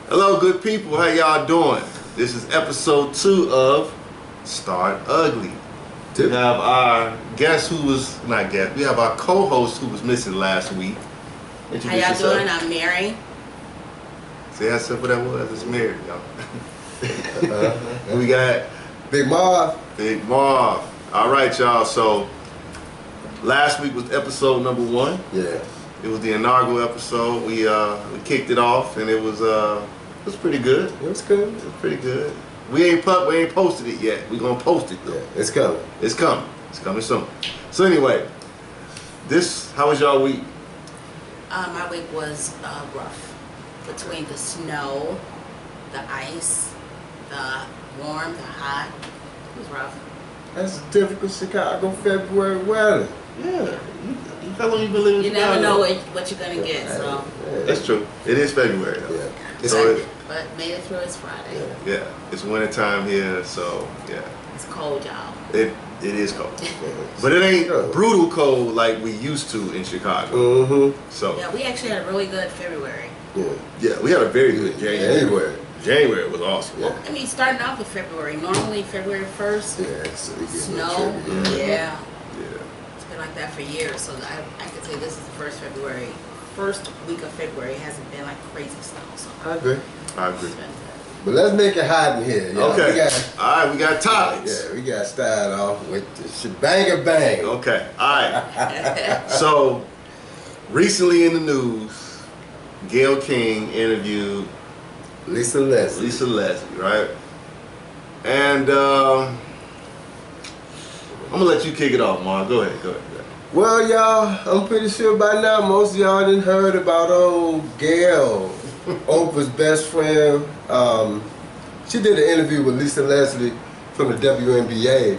Hello, good people. How y'all doing? This is episode 2 of Start Ugly. We have our guest who was, not guest, we have our co-host who was missing last week. How y'all doing? I'm Mary. See how simple that was? It's Mary, y'all. And we got Big Marv. Big Marv. All right, y'all. So last week was episode number 1. Yeah. It was the inaugural episode. We kicked it off, and it was pretty good. It was good. It was pretty good. We ain't posted it yet. We gonna post it though. Yeah, it's coming. It's coming. It's coming soon. So anyway, how was y'all week? My week was rough. Between the snow, the ice, the warm, the hot. It was rough. That's typical Chicago February weather. Yeah. How long you been living in You Chicago? never know what you're gonna get. So. Yeah. That's true. It is February though. Yeah. So but made it through. It's Friday. yeah, it's winter time here, so yeah. It's cold, y'all. It is cold. But it ain't brutal cold like we used to in Chicago. Mm-hmm. So Yeah, we actually had a really good February. yeah, we had a very good January. January was awesome. Yeah. I mean, starting off with February. Normally February 1st. Yeah, so we get Snow. Yeah. Yeah. It's been like that for years. So I could say this is the first week of February hasn't been like crazy snow. So I agree. I agree. it's been good. But let's make it hot in here. Y'all. Okay. Alright, we got topics. Yeah, we got to start off with the shebang bang. Okay. Alright. So recently in the news, Gayle King interviewed Lisa Leslie. right? And I'm gonna let you kick it off, Mark. Go ahead. Well, y'all, I'm pretty sure by now most of y'all done heard about old Gail, Oprah's best friend. She did an interview with Lisa Leslie from the WNBA,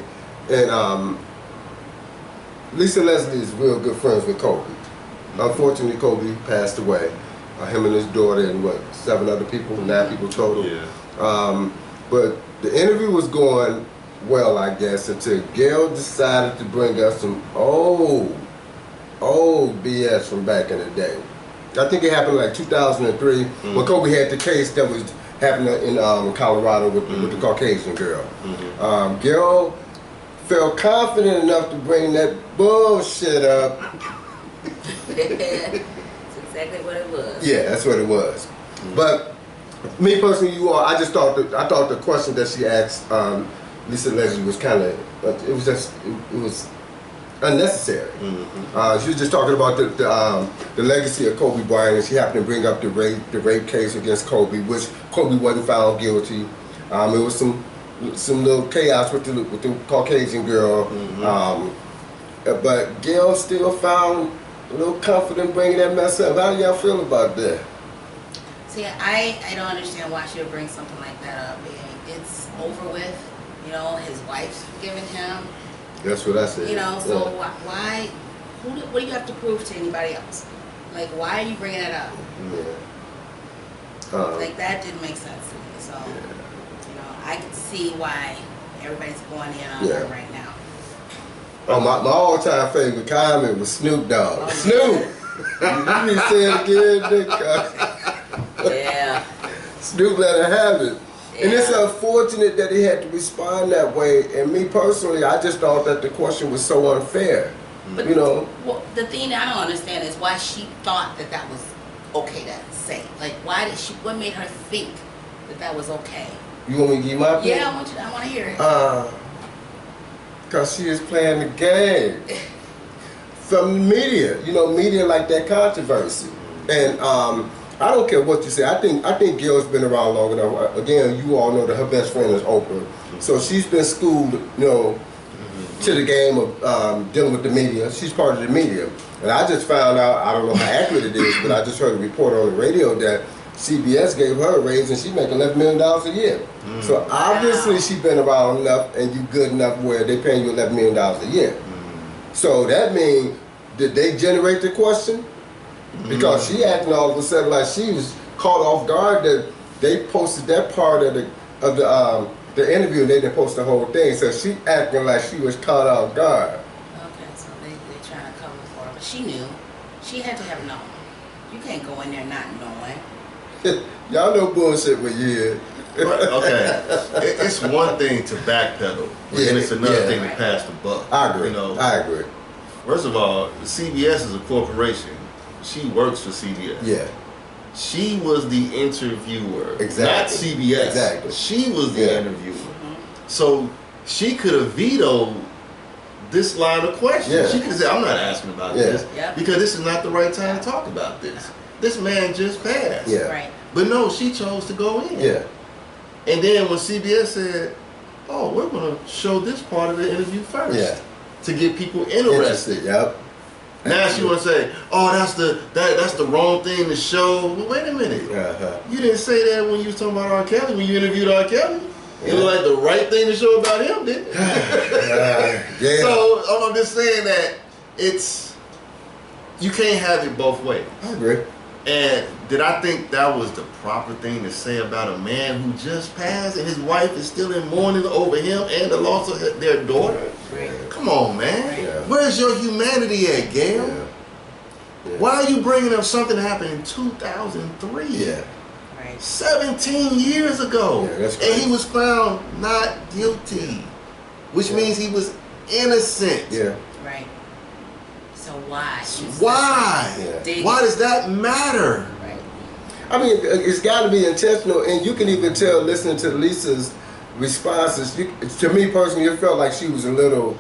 and Lisa Leslie is real good friends with Kobe. Unfortunately, Kobe passed away. Him and his daughter and 7 other people, 9 people total. Yeah. But the interview was going well, I guess, until Gail decided to bring us some old BS from back in the day. I think it happened like 2003 when Kobe had the case that was happening in Colorado with the Caucasian Girl. Gail felt confident enough to bring that bullshit up. That's exactly what it was. Yeah, that's what it was. But me personally, I thought the question that she asked Lisa Leslie was kind of, it was unnecessary. She was just talking about the legacy of Kobe Bryant, and she happened to bring up the rape case against Kobe, which Kobe wasn't found guilty. It was some little chaos with the Caucasian Girl, but Gail still found a little confident bringing that mess up. How do y'all feel about that? See, I don't understand why she would bring something like that up. It's over with. You know, his wife's forgiven him. That's what I said. You know, so why? What do you have to prove to anybody else? Like, why are you bringing that up? Yeah. Like, that didn't make sense to me. So, you know, I can see why everybody's going in on her right now. Oh, my all-time favorite comment was Snoop Dogg. Oh, Snoop! You need to say it again, Nick. Yeah. Snoop let her have it. Yeah. And it's unfortunate that he had to respond that way. And me personally, I just thought that the question was so unfair. But, you know? Well, the thing I don't understand is why she thought that was okay to say. Like, what made her think that was okay? You want me to give you my opinion? Yeah, I want to hear it. Because she is playing the game. From the media. You know, media like that controversy. And I don't care what you say. I think Gail's been around long enough. Again, you all know that her best friend is Oprah. So she's been schooled, you know, to the game of dealing with the media. She's part of the media. And I just found out, I don't know how accurate it is, but I just heard a report on the radio that CBS gave her a raise and she's making $11 million a year. So obviously she's been around enough and you good enough where they're paying you $11 million a year. So that means, did they generate the question? Because she acting all of a sudden like she was caught off guard that they posted that part of the interview and they didn't post the whole thing. So she acting like she was caught off guard. Okay, so they trying to cover for her, but she knew. She had to have known. You can't go in there not knowing. Y'all know bullshit with you. Right, okay, it's one thing to backpedal, and it's another thing to pass the buck. I agree. You know, I agree. First of all, CBS is a corporation. She works for CBS. Yeah. She was the interviewer, Exactly. not CBS. Exactly. She was the interviewer. So she could have vetoed this line of questions. Yeah. She could have said, I'm not asking about this because this is not the right time to talk about this. This man just passed. Yeah. Right. But no, she chose to go in. Yeah. And then when CBS said, oh, we're going to show this part of the interview first to get people interested. Yep. Now she want to say, oh, that's the wrong thing to show. Well, wait a minute. Uh-huh. You didn't say that when you was talking about R. Kelly, when you interviewed R. Kelly. It was like the right thing to show about him, didn't it? Yeah. So I'm just saying that you can't have it both ways. I agree. And did I think that was the proper thing to say about a man who just passed and his wife is still in mourning over him and the loss of their daughter? Right. Come on, man. Yeah. Where's your humanity at, Gail? Yeah. Yeah. Why are you bringing up something that happened in 2003? Yeah. Right. 17 years ago. Yeah, that's and crazy. he was found not guilty, which means he was innocent. Yeah. Right. So why? Why? Yeah. Why does that matter? Right. I mean, it's got to be intentional, and you can even tell listening to Lisa's responses. To me personally, it felt like she was a little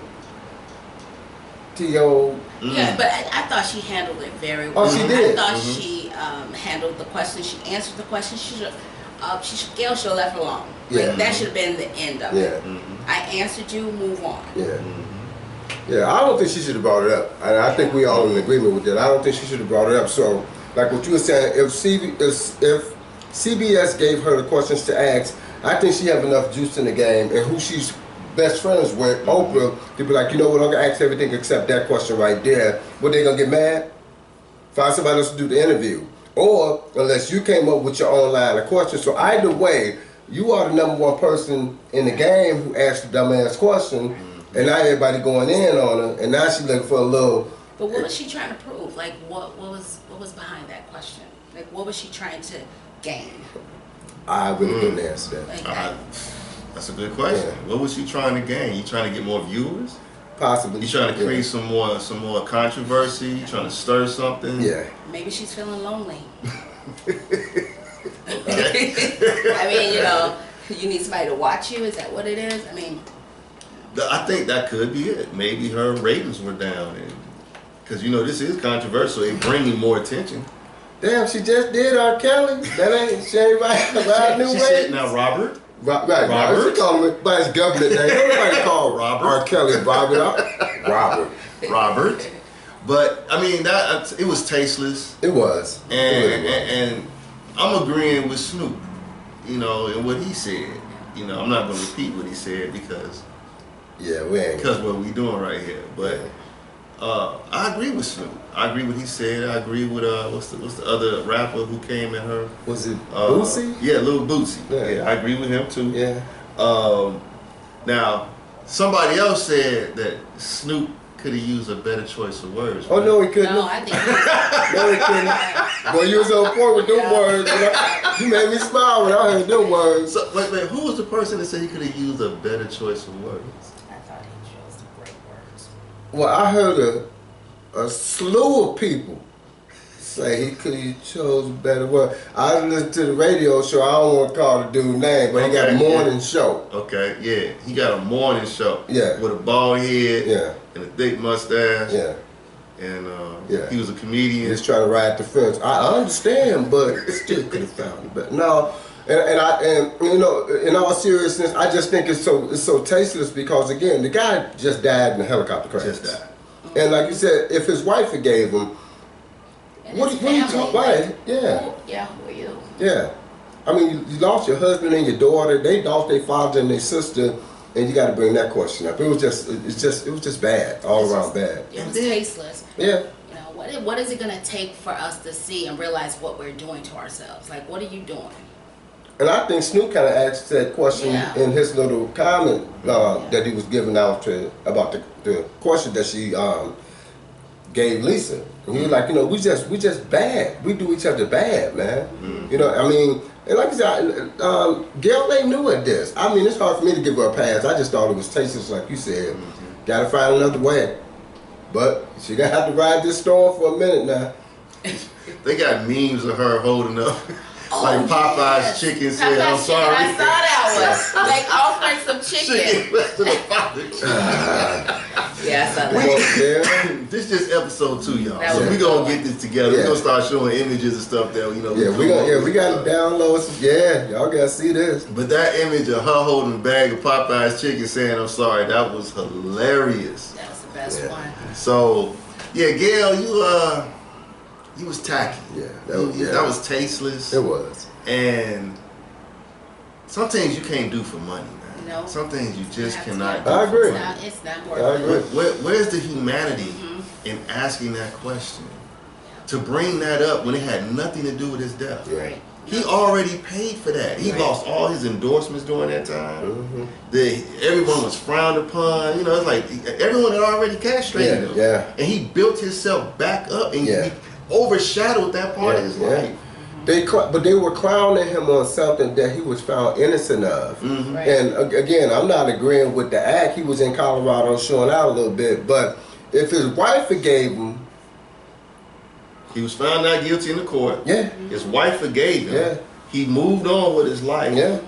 T.O. Yeah, but I thought she handled it very well. Oh, she did. I thought she handled the question. She answered the question. Gail should have left her alone. Yeah. Like, that should have been the end of it. Yeah. I answered you. Move on. Yeah. Yeah, I don't think she should have brought it up. And I think we all in agreement with that. I don't think she should have brought it up. So, like what you were saying, if CBS gave her the questions to ask, I think she have enough juice in the game, and who she's best friends with, Oprah, to be like, you know what, I'm gonna ask everything except that question right there. What, they gonna get mad? Find somebody else to do the interview. Or unless you came up with your own line of questions. So either way, you are the number one person in the game who asked the dumbass question. And now everybody going in on her, and now she's looking for a little. But what was she trying to prove? Like, what was behind that question? Like, what was she trying to gain? I really couldn't answer that. Like, That's a good question. Yeah. What was she trying to gain? You trying to get more viewers? Possibly. You trying to create some more controversy? You trying to stir something? Yeah. maybe she's feeling lonely. I mean, you need somebody to watch you. Is that what it is? I mean. I think that could be it. Maybe her ratings were down, because this is controversial. It bringing more attention. Damn, she just did R. Kelly. That ain't she ain't right. New She way. said, now Robert. Right, Robert. She called him by his government name. Nobody called Robert. R. Kelly Robert. Robert. But I mean, it was tasteless. It was. And I'm agreeing with Snoop, and what he said. I'm not going to repeat what he said because what we doing right here. But I agree with Snoop. I agree with what he said. I agree with what's the other rapper who came at her? Was it Bootsy? Yeah, Lil Bootsy. Yeah, I agree with him too. Yeah. Now, somebody else said that Snoop could have used a better choice of words. Oh no, he couldn't. No, I think. No, he couldn't. Boy, you was on point with them words. You made me smile when I heard them words. So, wait, who was the person that said he could have used a better choice of words? I thought he chose the great words. Well, I heard a slew of people say he could have chose a better word. I listened to the radio show. I don't want to call the dude's name, but he got a morning show. Okay, yeah. He got a morning show. Yeah. With a bald head. Yeah. And a thick mustache. Yeah. And he was a comedian. Just trying to ride the fence. I understand, but still could have found it better. No, and in all seriousness, I just think it's so tasteless because again, the guy just died in a helicopter crash. Just died. And like you said, if his wife forgave him, what are you talking about? Yeah. Yeah, who are you? Yeah. I mean, you lost your husband and your daughter. They lost their father and their sister, and you got to bring that question up. It was just bad, all around bad. It was tasteless. Yeah. What is it going to take for us to see and realize what we're doing to ourselves? Like, what are you doing? And I think Snoop kind of asked that question in his little comment that he was giving out about the question that she gave Lisa. And he was like, you know, we just bad. We do each other bad, man. You know, I mean, and like I said, Gail ain't new at this. I mean, it's hard for me to give her a pass. I just thought it was tasteless, like you said. Gotta find another way. But she gonna have to ride this storm for a minute now. They got memes of her holding up. Like Popeye's chicken said, I'm sorry. I saw that one. Like offering some chicken. To the father. Yeah, I saw that. This is just episode 2, y'all. That So was we gonna get this together. Yeah. We're gonna start showing images and stuff that we We got to download some. Yeah, y'all gotta see this. But that image of her holding a bag of Popeye's chicken saying, I'm sorry, that was hilarious. That was the best one. So, yeah, Gail, you was tacky. Yeah, that was tasteless. It was. And some things you can't do for money, man. No. Some things you just cannot do. I agree. For money. It's not I worth agree. it. Where's the humanity in asking that question? To bring that up when it had nothing to do with his death. Yeah. Right. He already paid for that. He lost all his endorsements during that time. Everyone was frowned upon. You know, it's like everyone had already castrated him. Yeah. And he built himself back up and he overshadowed that part of his life. But they were clowning him on something that he was found innocent of. Right. And again, I'm not agreeing with the act. He was in Colorado showing out a little bit. But if his wife forgave him, he was found not guilty in the court. Yeah. His wife forgave him. Yeah. He moved on with his life. Yeah.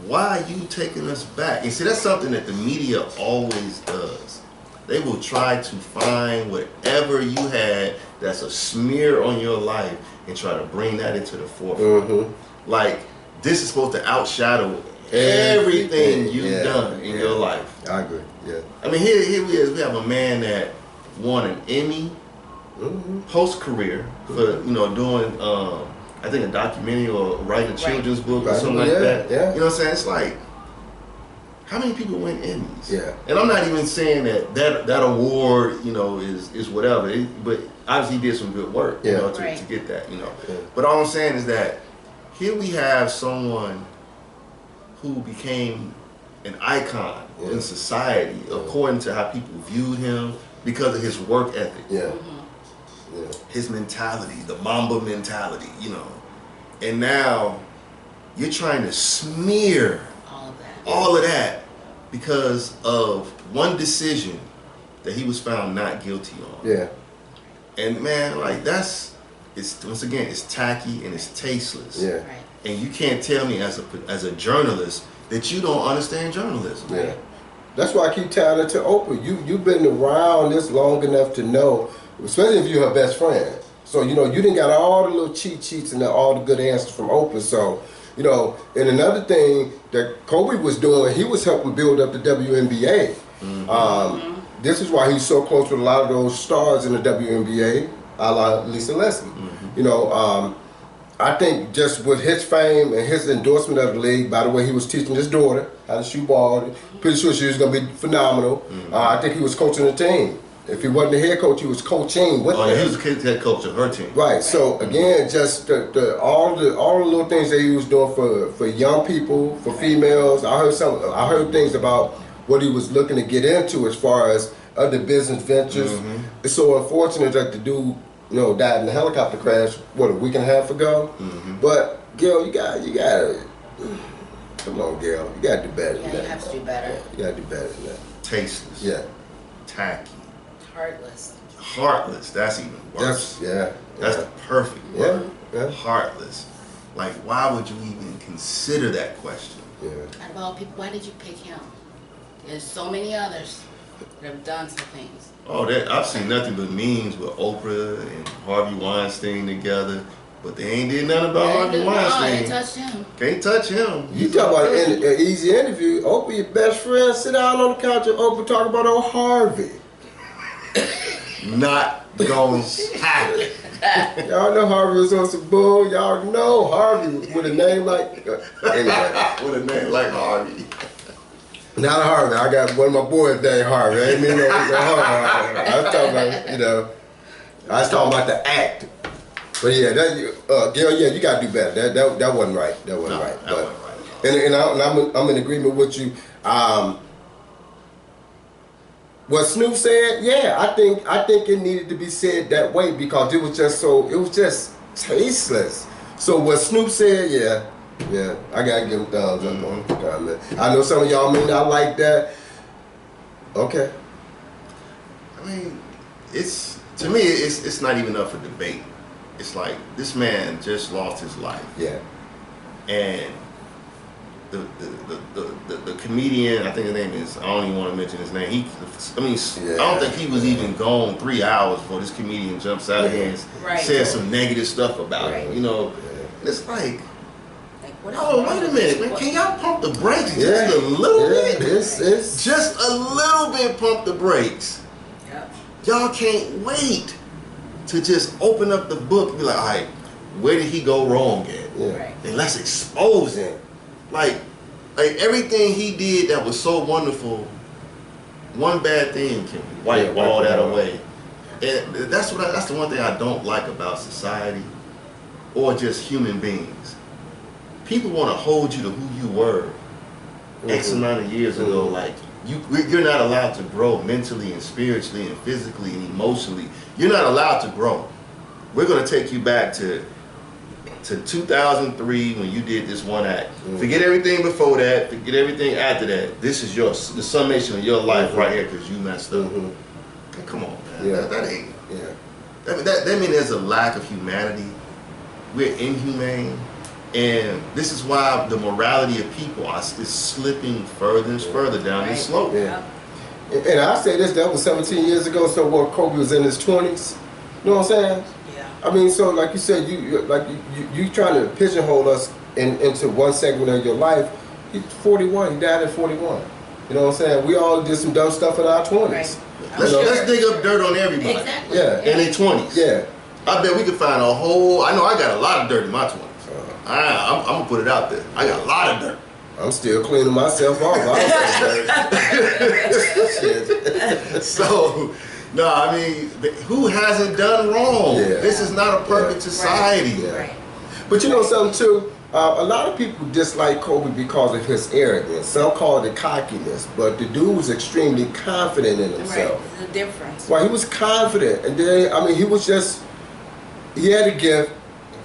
Why are you taking us back? And see, that's something that the media always does. They will try to find whatever you had that's a smear on your life and try to bring that into the forefront. Like, this is supposed to outshadow everything you've done in your life. I agree. Yeah. I mean, here we is. We have a man that won an Emmy post-career for, doing, I think, a documentary or writing a children's book or something like that. Yeah. You know what I'm saying? It's like, how many people win Emmys? Yeah. And I'm not even saying that award, is whatever. But obviously he did some good work, to get that, Yeah. But all I'm saying is that here we have someone who became an icon in society according to how people viewed him because of his work ethic. Yeah. His mentality, the Mamba mentality, And now you're trying to smear all of that because of one decision that he was found not guilty on. Yeah. And man, like once again, it's tacky and it's tasteless. Yeah. Right. And you can't tell me as a journalist that you don't understand journalism. Yeah. That's why I keep telling it to Oprah. You've been around this long enough to know, especially if you're her best friend. So, you didn't got all the little cheat sheets and all the good answers from Oprah. So, and another thing that Kobe was doing, he was helping build up the WNBA. This is why he's so close with a lot of those stars in the WNBA, a la Lisa Leslie. I think just with his fame and his endorsement of the league, by the way, he was teaching his daughter how to shoot ball. Pretty sure she was going to be phenomenal. I think he was coaching the team. If he wasn't the head coach, he was coaching with them. He was the head coach of her team. Right. So again, just all the little things that he was doing for young people, for females. I heard things about what he was looking to get into as far as other business ventures. It's so unfortunate that the dude, died in a helicopter crash, a week and a half ago. But Gail, you gotta come on, Gail. You gotta do better than that. You have to do better. Yeah, you gotta do better than that. Tasteless. Yeah. Heartless. Heartless. That's even worse. That's the perfect word. Yeah. Heartless. Like, why would you even consider that question? Yeah. And of all people, why did you pick him? There's so many others that have done some things. Oh, I've seen nothing but memes with Oprah and Harvey Weinstein together, but they ain't did nothing about Harvey Weinstein. Can't touch him. Can't touch him. You talk about an easy interview. Oprah, your best friend, sit down on the couch and Oprah talk about old Harvey. Not gonna happen. Y'all know Harvey was on some bull. Y'all know Harvey with a name like anyway. With a name like Harvey. Not Harvey. I got one of my boys named Harvey. I ain't mean no Harvey. I was talking about, I was talking about the act. But yeah, Gail, you gotta do better. That wasn't right. That wasn't right. That wasn't right. And I'm in agreement with you. What Snoop said, yeah, I think it needed to be said that way because it was just tasteless. So what Snoop said, yeah, I gotta give him thumbs up on the comment. I know some of y'all may not like that. Okay. I mean, to me, it's not even up for debate. It's like this man just lost his life. Yeah. And the comedian, I think his name is, I don't even want to mention his name. I don't think he was even gone 3 hours before this comedian jumps out here and says some negative stuff about him. You know, it's like, oh, wait a minute, man. Can y'all pump the brakes just a little bit? It's just a little bit pump the brakes. Yep. Y'all can't wait to just open up the book and be like, all right, where did he go wrong at? Yeah. And let's expose him. Like everything he did that was so wonderful, one bad thing can wipe all that away. And that's the one thing I don't like about society or just human beings. People want to hold you to who you were X amount of years ago. Like you're not allowed to grow mentally and spiritually and physically and emotionally. You're not allowed to grow. We're going to take you back to 2003 when you did this one act. Forget everything before that. Forget everything after that. This is the summation of your life right here because you messed up. Come on, man. Yeah. That ain't. Yeah. That means there's a lack of humanity. We're inhumane. And this is why the morality of people is slipping further and further down this slope. Yeah. And I say this, that was 17 years ago, so what, Kobe was in his 20s. You know what I'm saying? Yeah. I mean, so like you said, you trying to pigeonhole us into one segment of your life. He's 41, he died at 41. You know what I'm saying? We all did some dumb stuff in our 20s. Right. Let's dig up dirt on everybody. Exactly. Yeah. In their 20s. Yeah. I bet we could find a whole, I know I got a lot of dirt in my 20s. I'm going to put it out there. I got a lot of dirt. I'm still cleaning myself off. So, no, I mean, who hasn't done wrong? Yeah. This is not a perfect society. Yeah. Right. But you know something too? A lot of people dislike Kobe because of his arrogance. Some call it cockiness, but the dude was extremely confident in himself. Right, there's a difference. Well, he was confident, and then he had a gift.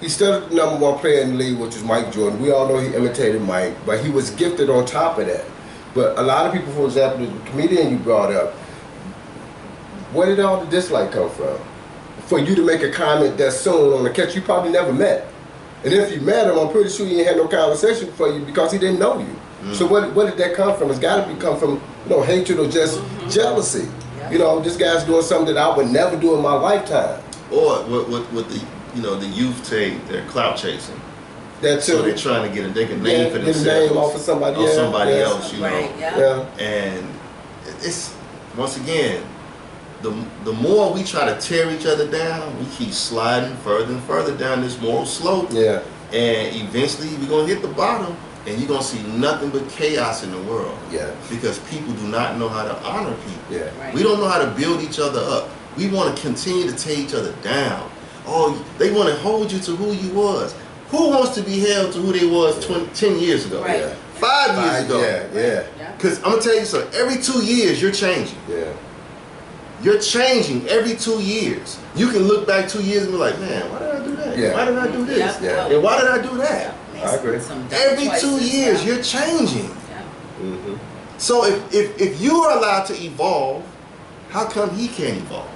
He still the #1 player in the league, which is Mike Jordan. We all know he imitated Mike, but he was gifted on top of that. But a lot of people, for example, the comedian you brought up, where did all the dislike come from? For you to make a comment that soon on a catch you probably never met. And if you met him, I'm pretty sure he ain't had no conversation for you because he didn't know you. So where did that come from? It's got to come from hatred or just jealousy. Yeah. This guy's doing something that I would never do in my lifetime. Or with the youth they're clout chasing. That too. So they're trying to get a name for themselves. Get a name off of somebody else, you know. Right, And it's, once again, the more we try to tear each other down, we keep sliding further and further down this moral slope. Yeah. And eventually we're going to hit the bottom and you're going to see nothing but chaos in the world. Yeah. Because people do not know how to honor people. Yeah. Right. We don't know how to build each other up. We want to continue to tear each other down. Oh, they want to hold you to who you was. Who wants to be held to who they was 10 years ago? Right. Yeah. 5 years ago. Yeah. Because I'm going to tell you something. Every 2 years, you're changing. Yeah. You're changing every 2 years. You can look back 2 years and be like, man, why did I do that? Yeah. Why did I do this? Yeah. And why did I do that? I agree. Every 2 years, you're changing. Mm-hmm. So if you are allowed to evolve, how come he can't evolve?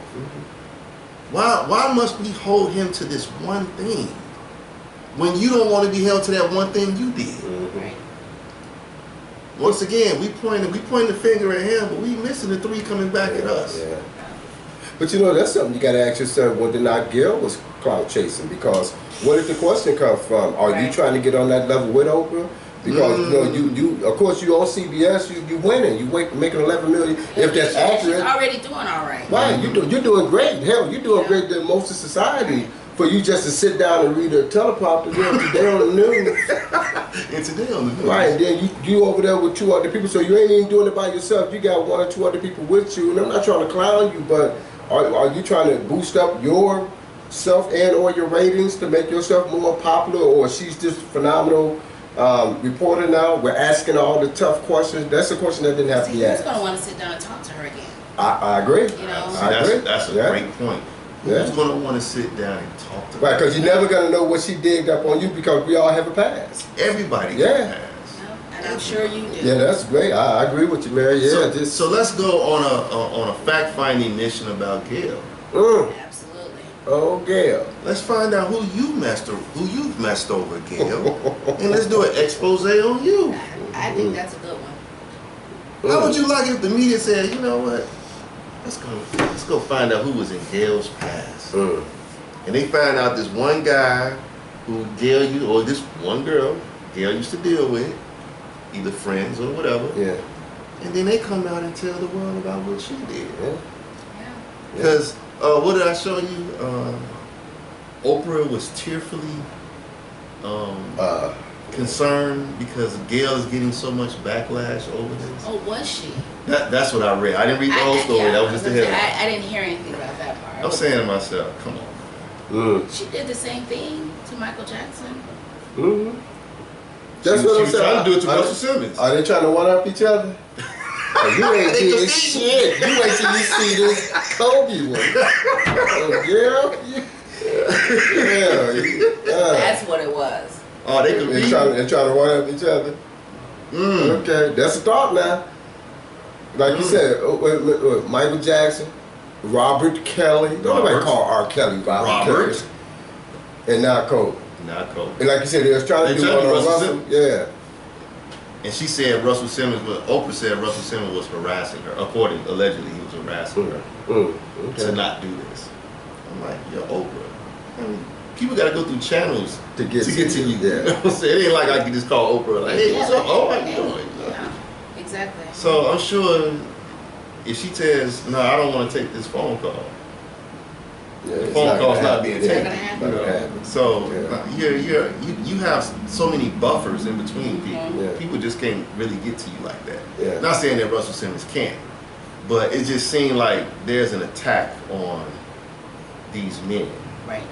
Why must we hold him to this one thing when you don't want to be held to that one thing you did? Right. Once again, we point the finger at him, but we missing the 3 coming back at us. Yeah. But that's something you got to ask yourself whether or not Gail was clout chasing, because where did the question come from? Are you trying to get on that level with Oprah? Because you of course you on CBS, you winning, you making 11 million. If that's accurate, she's already doing all right. Right, you're doing great. Hell, you're doing great than most of society. For you just to sit down and read a teleprompter today on the news. And today on the news. Right, and then you over there with 2 other people, so you ain't even doing it by yourself. You got 1 or 2 other people with you, and I'm not trying to clown you, but are you trying to boost up yourself and or your ratings to make yourself more popular, or she's just phenomenal reporter now? We're asking all the tough questions. That's a question that didn't have to be asked. Who's going to want to sit down and talk to her again? I agree. You know? See, I agree. That's a great point. Who's going to want to sit down and talk to her? Right, because you're never going to know what she digged up on you because we all have a past. Everybody Yeah. can pass. And I'm sure you do. Yeah, that's great. I agree with you, Mary. Yeah, so let's go on a fact-finding mission about Gail. Absolutely. Oh, Gail. Let's find out who you've messed over, Gail, and let's do an expose on you. I think that's a good one. How would you like it if the media said, you know what? Let's go find out who was in Gail's past. And they find out this one guy who Gail used, or this one girl Gail used to deal with, either friends or whatever. Yeah. And then they come out and tell the world about what she did. Yeah. Because what did I show you? Oprah was tearfully concerned because Gail is getting so much backlash over this. Oh, was she? That's what I read. I didn't read the whole story. Yeah, That was just the headline. I didn't hear anything about that part. I'm saying to myself, come on. She did the same thing to Michael Jackson. That's what I'm She was saying. trying to do it to Russell Simmons. Are they trying to one up each other? You ain't did shit. You wait till you see this Kobe one. That's what it was. Oh, they could be. They're trying to one up each other. Okay, that's a thought now. Like you said, Michael Jackson, Robert Kelly. Don't nobody call R. Kelly Robert Kelly. And now Kobe. And like you said, they was trying to do one on Russell. Yeah. And she said Oprah said Russell Simmons was harassing her. Allegedly he was harassing her to not do this. I'm like, yo, Oprah. I mean, people got to go through channels to get to you. Yeah. You know what I'm saying? It ain't like I can just call Oprah like, hey, what's up? Oh, how you doing? Yeah, exactly. So I'm sure if she says, no, I don't want to take this phone call. Yeah, the phone call's not being It's not taken. gonna happen. So you have so many buffers in between people. Yeah. People just can't really get to you like that. Yeah. Not saying that Russell Simmons can't, but it just seemed like there's an attack on these men. Right.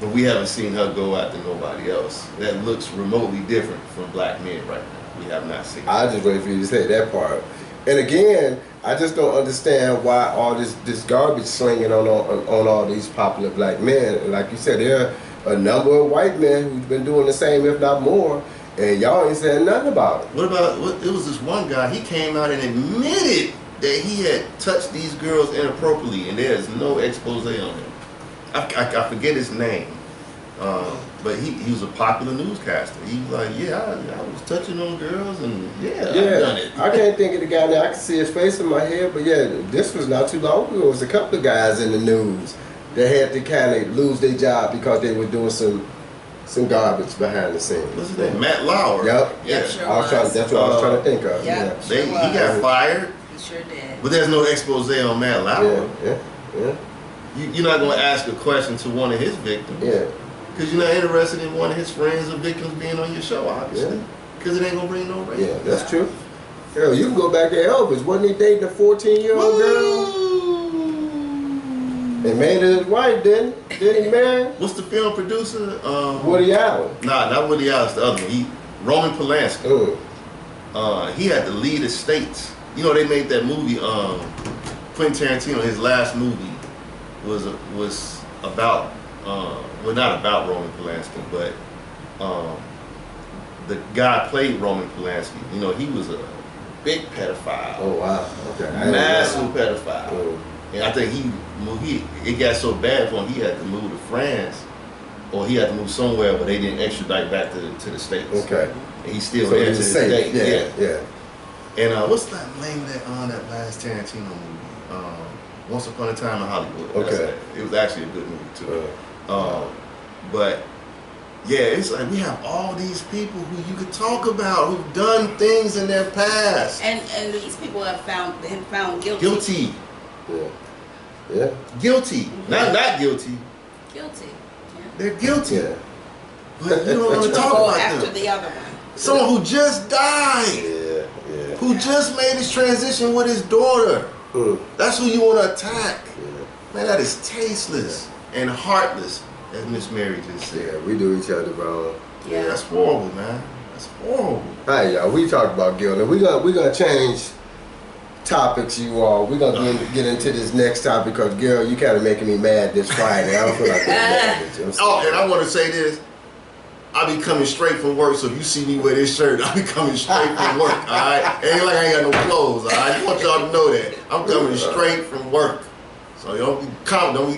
But we haven't seen her go after nobody else that looks remotely different from black men right now. We have not seen. I just wait for you to say that part. And again, I just don't understand why all this garbage slinging on all these popular black men. And like you said, there are a number of white men who've been doing the same, if not more, and y'all ain't saying nothing about it. It was this one guy, he came out and admitted that he had touched these girls inappropriately, and there's no expose on him. I forget his name, but he was a popular newscaster. He was like, yeah, I was touching on girls, and I've done it. I can't think of the guy now. I can see his face in my head, but yeah, this was not too long ago. It was a couple of guys in the news that had to kind of lose their job because they were doing some garbage behind the scenes. What's his name? Matt Lauer. Yep. Yeah. Sure That's what I was trying to think of. Yep. He got fired. He sure did. But there's no expose on Matt Lauer. Yeah. You're not going to ask a question to one of his victims. Yeah. Because you're not interested in one of his friends or victims being on your show, obviously. Because it ain't going to bring no race. Yeah, that's true. Hell, you can go back to Elvis. Wasn't he dating a 14-year-old girl? And made her his wife, didn't he, man? What's the film producer? Woody Allen. Nah, not Woody Allen. It's the other one. Roman Polanski. He had to lead the states. You know, they made that movie. Quentin Tarantino, his last movie was about. Well, not about Roman Polanski, but the guy played Roman Polanski. You know, he was a big pedophile. Oh wow. Okay. Massive pedophile. And I think it got so bad for him, he had to move to France, or he had to move somewhere, but they didn't extradite back to the States. Okay. And he's still So there to he's this safe. day. Yeah. And what's that name of that last Tarantino movie? Once Upon a Time in Hollywood. Okay. It was actually a good movie too. But yeah, it's like we have all these people who you could talk about who've done things in their past. And these people have been found guilty. Guilty. Yeah. Guilty. Not guilty. Guilty. Yeah. They're guilty. Yeah. But you don't want to You talk go about after them. the other one. Someone who just died. Yeah. Who just made his transition with his daughter. That's who you want to attack. Man, that is tasteless and heartless, as Miss Mary just said. Yeah, we do each other wrong. Yeah, that's horrible, man. That's horrible. All right, y'all. We talked about Gail. Now we're gonna change topics, you all. We're gonna get into this next topic because, girl, you kind of making me mad this Friday. I don't feel like getting mad at you. Oh, and I want to say this. I be coming straight from work, so if you see me wear this shirt, I be coming straight from work, alright? Ain't like I ain't got no clothes, alright? I want y'all to know that. I'm coming straight from work. So don't be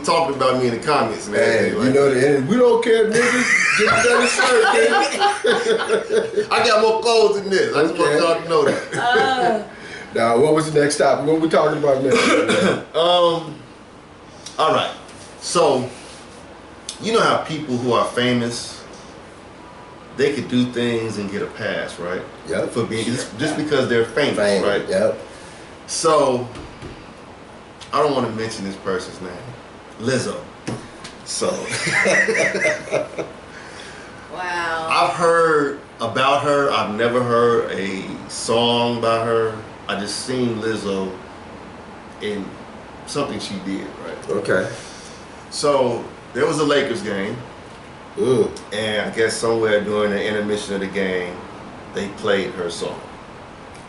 talking about me in the comments, man. Hey, like, you know that. We don't care, niggas. Get a better shirt, nigga. I got more clothes than this. I just want y'all to know that. Now, what was the next topic? What we talking about next? Alright. So, you know how people who are famous, they could do things and get a pass, right? Yep. For being just because they're famous, right? Yep. So, I don't want to mention this person's name, Lizzo. So, wow. I've heard about her. I've never heard a song by her. I just seen Lizzo in something she did, right? Okay. So there was a Lakers game. Ooh. And I guess somewhere during the intermission of the game, they played her song.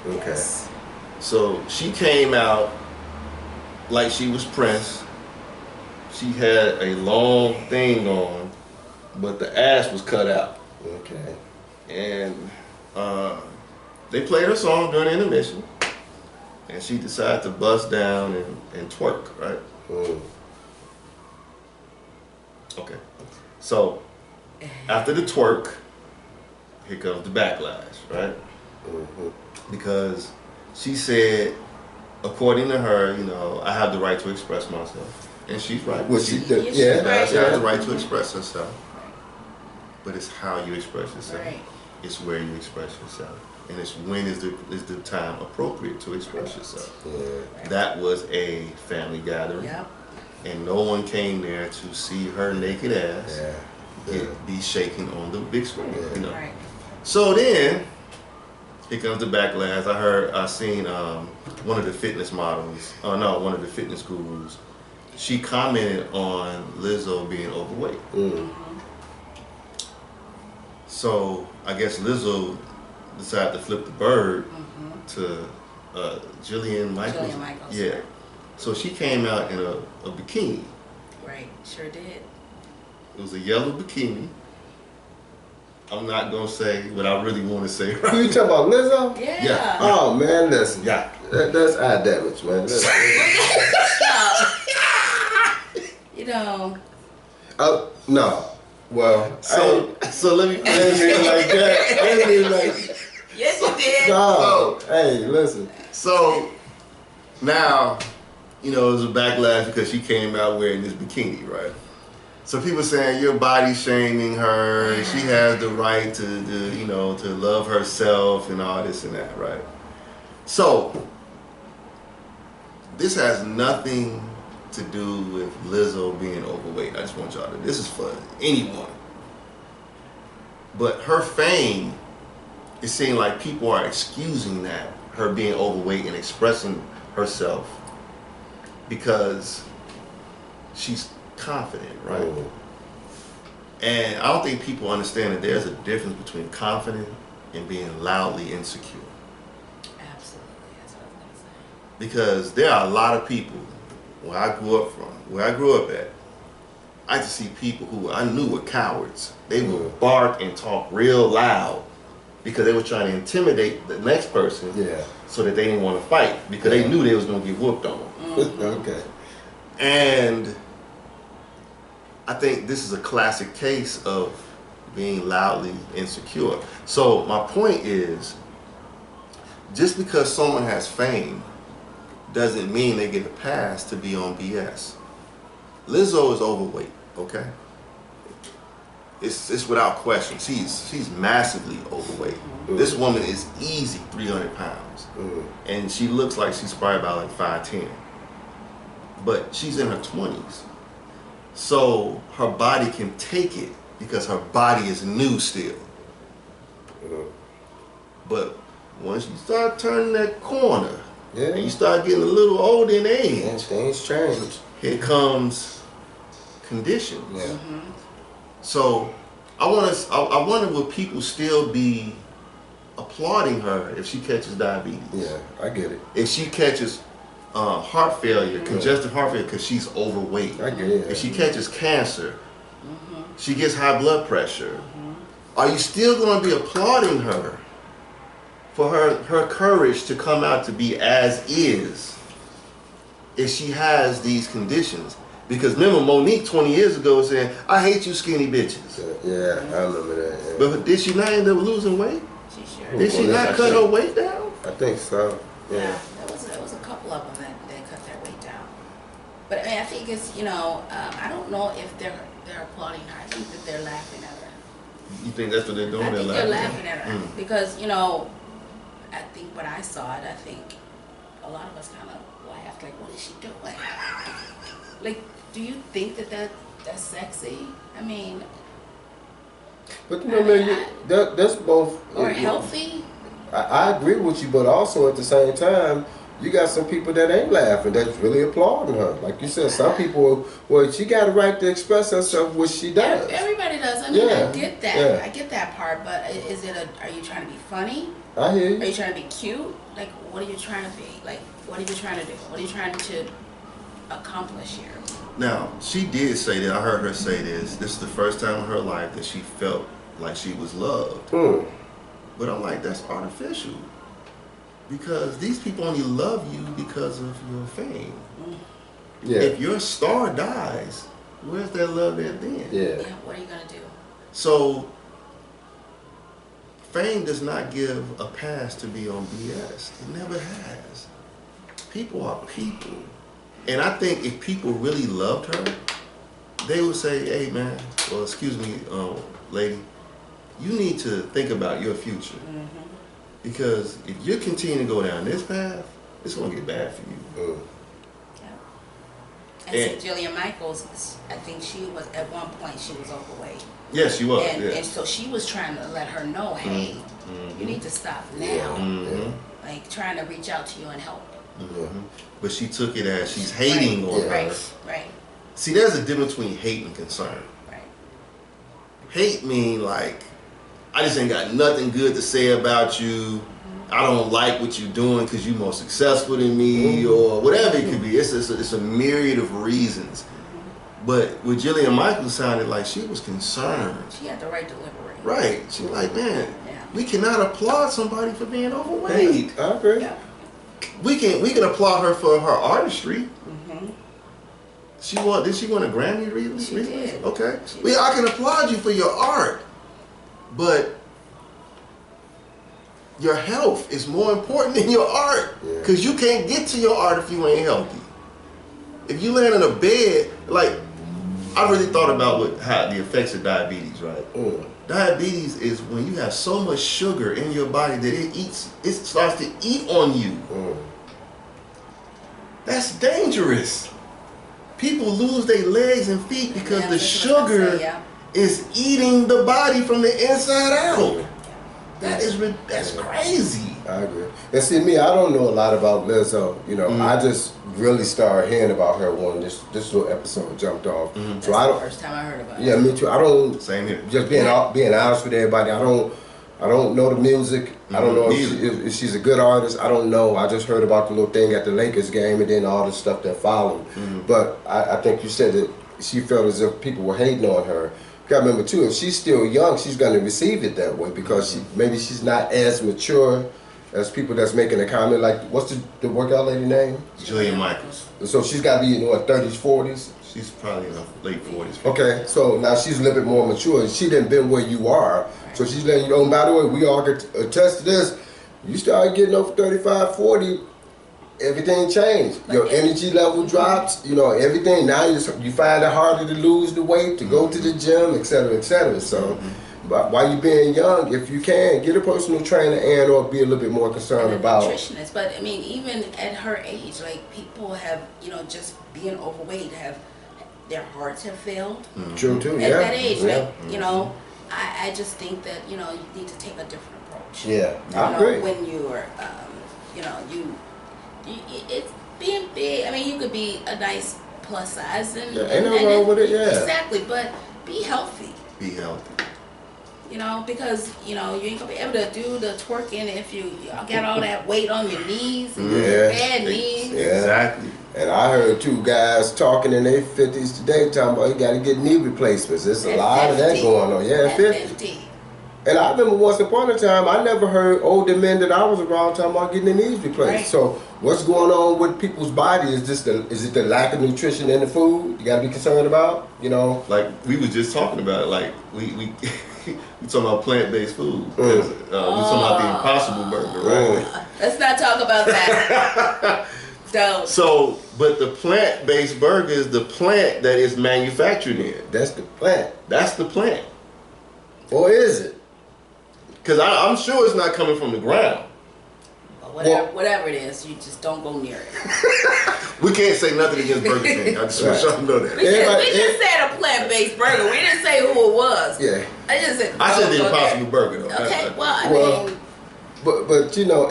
Okay. Yes. So she came out like she was Prince. She had a long thing on, but the ass was cut out. Okay. And they played her song during the intermission. And she decided to bust down and twerk, right? Ooh. Okay. So after the twerk, here comes the backlash, right? Mm-hmm. Because she said, according to her, you know, I have the right to express myself. And she's right. Well, she She did. she's Yeah. right. has the right to express herself. But it's how you express yourself. Right. It's where you express yourself. And it's when is the time appropriate to express yourself. Yeah. That was a family gathering. Yep. And no one came there to see her naked ass Yeah. be shaken on the big screen. Yeah. You know. Right. So then, here comes the backlash. I seen one of the fitness models, one of the fitness gurus. She commented on Lizzo being overweight. Mm. So I guess Lizzo decided to flip the bird to Jillian Michaels. Jillian Michaels. Yeah. So she came out in a bikini. Right. Sure did. It was a yellow bikini. I'm not gonna say what I really want to say. Who Right? you talking about, Lizzo? Yeah. Oh man, listen. Yeah. That's eye damage, man. Listen. You know. Oh no. Well, So let me. I didn't mean it like that. I didn't mean it like. Yes, you did. No. Hey, listen. So now, you know, it was a backlash because she came out wearing this bikini, right? So people saying you're body shaming her, and she has the right to love herself and all this and that, right? So this has nothing to do with Lizzo being overweight. I just want y'all to. This is for anyone. But her fame, it seemed like people are excusing that, her being overweight and expressing herself because she's confident, right? Oh. And I don't think people understand that there's a difference between confident and being loudly insecure. Absolutely. That's what I was gonna say. Because there are a lot of people where I grew up at, I used to see people who I knew were cowards. They would bark and talk real loud because they were trying to intimidate the next person, so that they didn't want to fight because they knew they was going to get whooped on. Okay. And I think this is a classic case of being loudly insecure. So my point is, just because someone has fame doesn't mean they get a pass to be on BS. Lizzo is overweight, okay? It's without question. She's massively overweight. This woman is easy 300 pounds. And she looks like she's probably about like 5'10". But she's in her 20s. So her body can take it because her body is new still. But once you start turning that corner, and you start getting a little older in age, things change. here comes conditions. Yeah. So I wonder will people still be applauding her if she catches diabetes. Yeah, I get it. If she catches heart failure, congestive heart failure, because she's overweight. I get it. If she catches cancer, she gets high blood pressure. Are you still going to be applauding her for her courage to come out to be as is if she has these conditions? Because remember Monique 20 years ago was saying, I hate you skinny bitches. Yeah, I remember that. Yeah. But did she not end up losing weight? She sure Did she not cut her weight down? I think so. Yeah, there was a couple of them that cut their weight down. But I mean, I think it's, I don't know if they're applauding her. I think that they're laughing at her. You think that's what they're doing? I think they're laughing at her because I think when I saw it, I think a lot of us kind of laughed like, what is she doing? Like, do you think that's sexy? I mean, but man, that's both. Or healthy? I agree with you, but also at the same time, you got some people that ain't laughing, that's really applauding her. Like you said, some people, well, she got a right to express herself, which she does. Everybody does. I mean, I get that. Yeah. I get that part, but are you trying to be funny? I hear you. Are you trying to be cute? Like, what are you trying to be? Like, what are you trying to do? What are you trying to accomplish here? Now, she did say that, I heard her say this is the first time in her life that she felt like she was loved. But I'm like, that's artificial. Because these people only love you because of your fame. Yeah. If your star dies, where's that love at then? Yeah, what are you going to do? So, fame does not give a pass to be on BS. It never has. People are people. And I think if people really loved her, they would say, hey man, well excuse me, lady, you need to think about your future. Because if you continue to go down this path, it's going to get bad for you. And see, Jillian Michaels, I think she was, at one point, she was overweight. Yes, she was. And so she was trying to let her know, hey, you need to stop now. Like trying to reach out to you and help. But she took it as she's hating on her. Right. See, there's a difference between hate and concern. Right. Hate mean like, I just ain't got nothing good to say about you. I don't like what you're doing because you're more successful than me, or whatever it could be. It's a myriad of reasons. But with Jillian Michaels, sounded like she was concerned. She had the right delivery. Right. She was like, man, we cannot applaud somebody for being overweight. I agree. Yeah. We can applaud her for her artistry. Did she win a Grammy recently? She did. Okay. I can applaud you for your art, but your health is more important than your art, because you can't get to your art if you ain't healthy. If you land in a bed, like, I really thought about how the effects of diabetes, right? Diabetes is when you have so much sugar in your body that it starts to eat on you. That's dangerous. People lose their legs and feet because the sugar is eating the body from the inside out. That's crazy. I agree. And see, me, I don't know a lot about Lizzo. I just really started hearing about her when this little episode jumped off. So That's the first time I heard about it. Yeah, me too. I don't. Same here. Just being honest with everybody, I don't know the music. I don't know if she's a good artist. I don't know. I just heard about the little thing at the Lakers game and then all the stuff that followed. But I think you said that she felt as if people were hating on her. You gotta remember too, if she's still young, she's gonna receive it that way because maybe she's not as mature as people that's making a comment. Like, what's the workout lady name? Jillian Michaels. So she's got to be in what, 30s, 40s? She's probably in her late 40s. Okay, so now she's a little bit more mature. She didn't been where you are. So she's letting you know, and by the way, we all can attest to this. You start getting over 35, 40, everything changed. Your energy level drops, everything. Now you find it harder to lose the weight, to go to the gym, et cetera, et cetera. So but while you're being young, if you can, get a personal trainer and or be a little bit more concerned about nutritionist. But I mean, even at her age, like people have, just being overweight, their hearts have failed. True too. At that age, I just think that you need to take a different approach. Yeah, I agree. When you're, it's being big. I mean, you could be a nice plus size and ain't nothing wrong with it. Yeah, exactly. But be healthy. Be healthy. You know, because, you know, you ain't gonna be able to do the twerking if you got all that weight on your knees and your bad knees. Yeah. Exactly. And I heard 2 guys talking in their 50s today talking about you got to get knee replacements. There's a lot of that going on. Yeah, 50. And I remember once upon a time, I never heard older men that I was around talking about getting their knees replaced. Right. So what's going on with people's body? Is it the lack of nutrition in the food you got to be concerned about? You know, like we was just talking about it. Like we we talking about plant-based food. We talking about the Impossible Burger, right? Let's not talk about that. Don't. So, but the plant-based burger is the plant that is manufactured in. That's the plant. That's the plant. Or is it? Because I'm sure it's not coming from the ground. Whatever it is, you just don't go near it. We can't say nothing against Burger King. I just want y'all to know that. We just said a plant-based burger. We didn't say who it was. Yeah. I said the Impossible Burger though. Okay, I mean. But you know,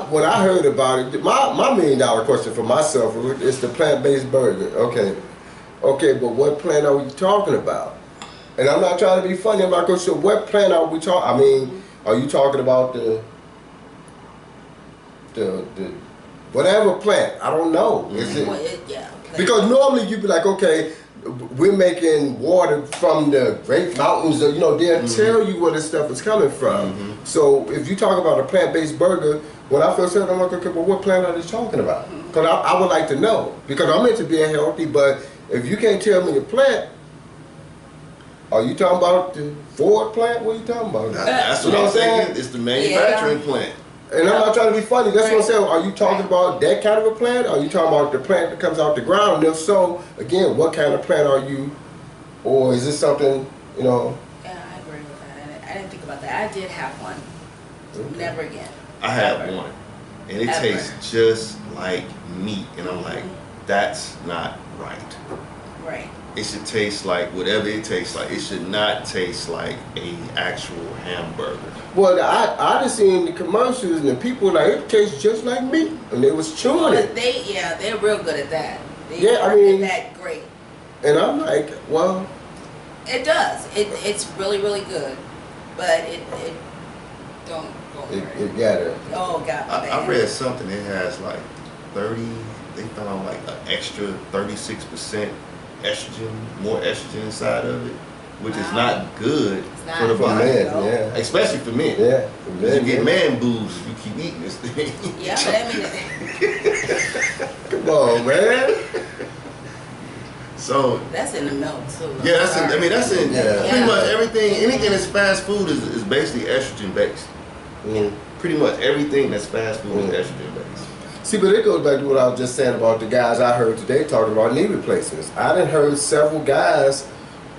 when I heard about it, my $1 million question for myself is the plant-based burger. Okay, but what plant are we talking about? And I'm not trying to be funny. I'm not going to say what plant are we talking. I mean, are you talking about the whatever plant? I don't know. Because normally you'd be like, okay, we're making water from the Great Mountains. You know, they'll tell you where this stuff is coming from. So if you talk about a plant-based burger, when I first heard it, I'm like, okay, but what plant are they talking about? Because I would like to know. Because I'm into being healthy, but if you can't tell me the plant, are you talking about the Ford plant? What are you talking about? That's what I'm saying. It's the manufacturing plant. And I'm not trying to be funny. That's what I'm saying. Are you talking about that kind of a plant? Or are you talking about the plant that comes out the ground? And if so, again, what kind of plant are you? Or is this something, you know? Yeah, I agree with that. I didn't think about that. I did have one. Okay. Never again. I had one. And it tastes just like meat. And I'm like, that's not right. Right. It should taste like whatever it tastes like. It should not taste like a actual hamburger. Well, I just seen the commercials and the people were like, it tastes just like meat, and they was chewing it. They're real good at that. I mean, that great. And I'm like, well, it does. It's really, really good, but it don't go there. It got it. Oh God, I read something. It has like 30. They found like an extra 36% estrogen, more estrogen inside of it, which is not good for the body. Yeah. Especially for men. Yeah. For men, you get man boobs if you keep eating this thing. Yeah, but I mean, come on, man. So that's in the milk too. Yeah, that's in pretty much everything. Anything that's fast food is basically estrogen based. Pretty much everything that's fast food is estrogen based. See, but it goes back to what I was just saying about the guys I heard today talking about knee replacements. I done heard several guys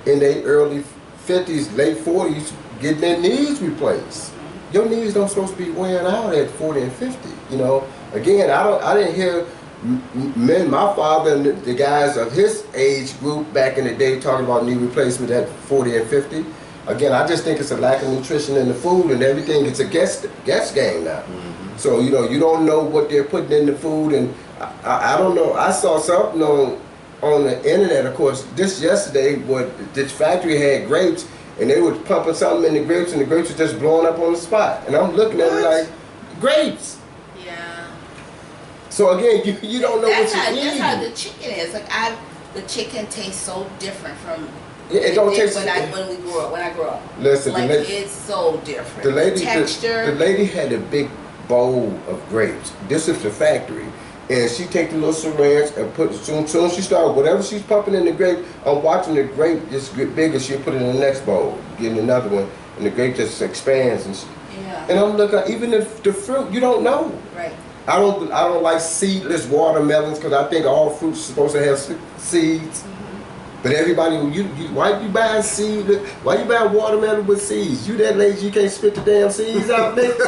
in their early 50s, late 40s getting their knees replaced. Your knees don't supposed to be wearing out at 40 and 50. You know, again, I didn't hear men, my father and the guys of his age group back in the day talking about knee replacement at 40 and 50. Again, I just think it's a lack of nutrition in the food and everything. It's a guess game now. So, you know, you don't know what they're putting in the food, and I don't know. I saw something on the internet, of course, just yesterday, where this factory had grapes, and they were pumping something in the grapes, and the grapes were just blowing up on the spot. And I'm looking at it like, grapes. Yeah. So again, you don't know what you're eating. That's how the chicken is. Like the chicken tastes so different from. Yeah, it don't taste when I grew up. Listen, like it's so different. The texture. The lady had a big bowl of grapes. This is the factory, and she take the little syringe and put it. Soon she started whatever she's pumping in the grape. I'm watching the grape just get bigger. She'll put it in the next bowl, getting another one, and the grape just expands. And I'm looking. Even the fruit, you don't know. Right. I don't like seedless watermelons because I think all fruits are supposed to have seeds. But everybody, why you buying seed? Why you buying watermelon with seeds? You that lazy you can't spit the damn seeds out, nigga?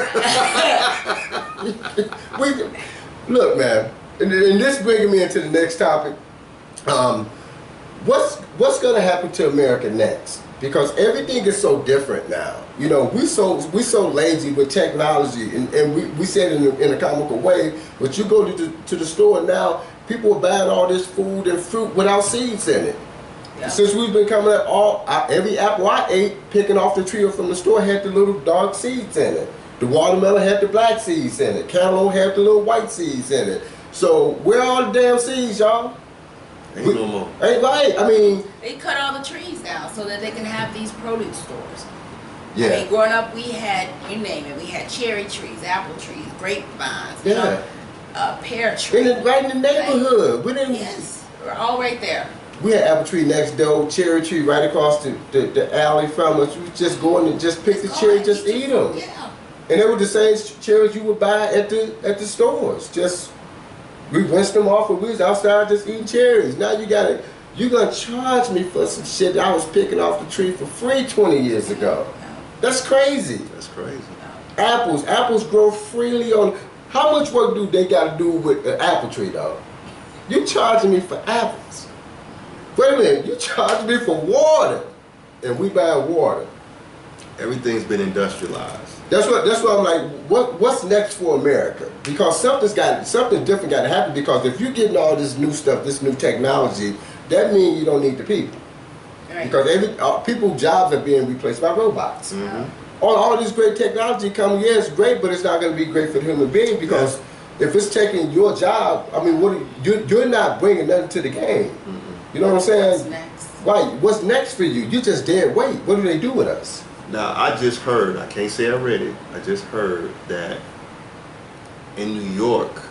Look, man, and this bringing me into the next topic. What's gonna happen to America next? Because everything is so different now. You know, we so lazy with technology, and we said it in a comical way. But you go to the store now, people are buying all this food and fruit without seeds in it. Yeah. Since we've been coming up, every apple I ate, picking off the tree or from the store, had the little dark seeds in it. The watermelon had the black seeds in it. Cantaloupe had the little white seeds in it. So where are all the damn seeds, y'all? Ain't no more. Ain't right. I mean, they cut all the trees down so that they can have these produce stores. yeah. I mean, growing up, we had, you name it, we had cherry trees, apple trees, grapevines, you know, pear trees. Right in the neighborhood. We didn't. Yes, we're all right there. We had apple tree next door, cherry tree right across the alley from us. We just go in and just pick the cherry, just eat them. Yeah. And they were the same cherries you would buy at the stores. Just we rinsed them off and we was outside just eating cherries. Now you're gonna charge me for some shit that I was picking off the tree for free 20 years ago. That's crazy. That's crazy. Apples grow freely on. How much work do they got to do with an apple tree though? You charging me for apples? Wait a minute, you charging me for water, and we buy water. Everything's been industrialized. That's what I'm like. What's next for America? Because something different got to happen. Because if you're getting all this new stuff, this new technology, that means you don't need the people. Right. Because people's jobs are being replaced by robots. Mm-hmm. All this great technology coming, yeah, it's great, but it's not going to be great for the human being because if it's taking your job, I mean, you're not bringing nothing to the game. Mm-hmm. You know what I'm saying? What's next? Right. What's next for you? You just dead weight. What do they do with us? Now, I just heard, I can't say I read it, I just heard that in New York,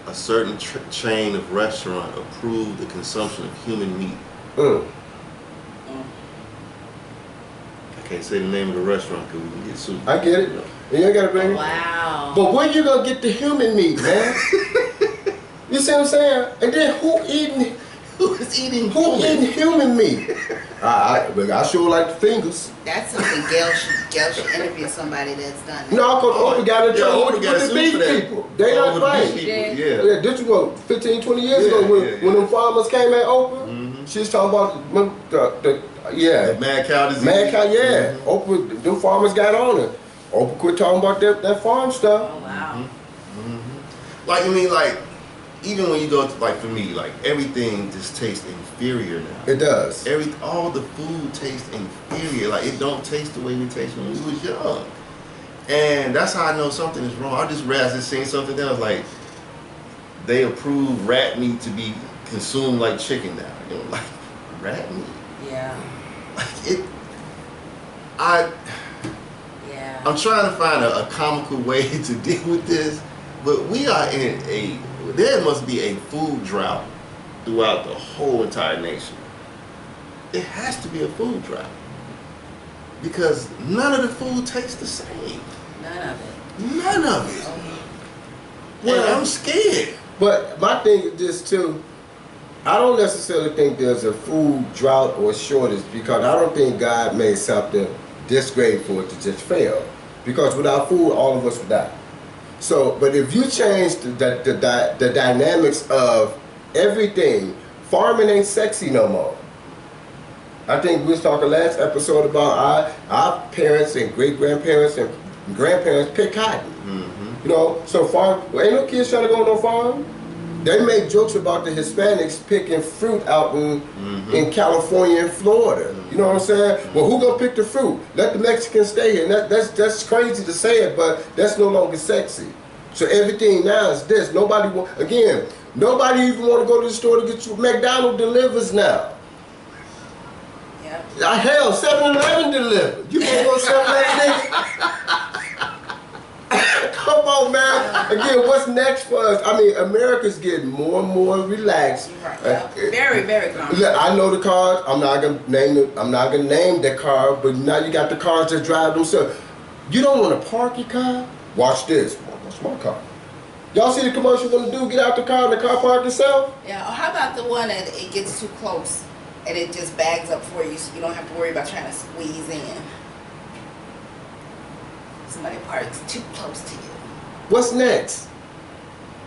a certain chain of restaurant approved the consumption of human meat. I can't say the name of the restaurant because we can get sued. I get it. You ain't gotta bring it. Wow. But where you gonna get the human meat, man? You see what I'm saying? And then who eating human meat? I sure like the fingers. That's something Gail should interview somebody that's done that. No, because Oprah got in trouble with got the sued beef for that. people. They not right. Yeah. This was what, 15, 20 years ago when them farmers came at Oprah. She was talking about the mad cow disease. Mad cow, yeah. Oprah, them farmers got on it. Oprah quit talking about that farm stuff. Oh wow. Like, I mean, like, even when you go to, like, for me, like, everything just tastes inferior now. It does. All the food tastes inferior. Like, it don't taste the way it tasted when we was young. And that's how I know something is wrong. I just seen something else, like, they approve rat meat to be consumed like chicken now. You know, like, rat meat. Yeah. Like, Yeah. I'm trying to find a comical way to deal with this, but we are there must be a food drought throughout the whole entire nation. There has to be a food drought because none of the food tastes the same. None of it. None of it. Oh. Well, I'm scared. But my thing is this too. I don't necessarily think there's a food drought or shortage because I don't think God made something this great for it to just fail. Because without food, all of us would die. So, but if you change the dynamics of everything, farming ain't sexy no more. I think we was talking last episode about our parents and great-grandparents and grandparents pick cotton. You know, so ain't no kids trying to go on no farm. They make jokes about the Hispanics picking fruit out in California and Florida. You know what I'm saying? Well, who gonna pick the fruit? Let the Mexicans stay here. And that's crazy to say it, but that's no longer sexy. So everything now is this. Nobody even want to go to the store to get you. McDonald's delivers now. Yeah. Hell, 7-Eleven deliver. You can't go 7-Eleven. Come on, man. Again, what's next for us? I mean, America's getting more and more relaxed. Right. Very, very comfortable. Look, I know the cars. I'm not gonna name the car, but now you got the cars that drive themselves. You don't want to park your car? Watch this. Watch my car. Y'all see the commercial when the dude get out the car and the car park itself? Yeah. Or how about the one that it gets too close and it just bags up for you, so you don't have to worry about trying to squeeze in. Somebody parks too close to you. What's next?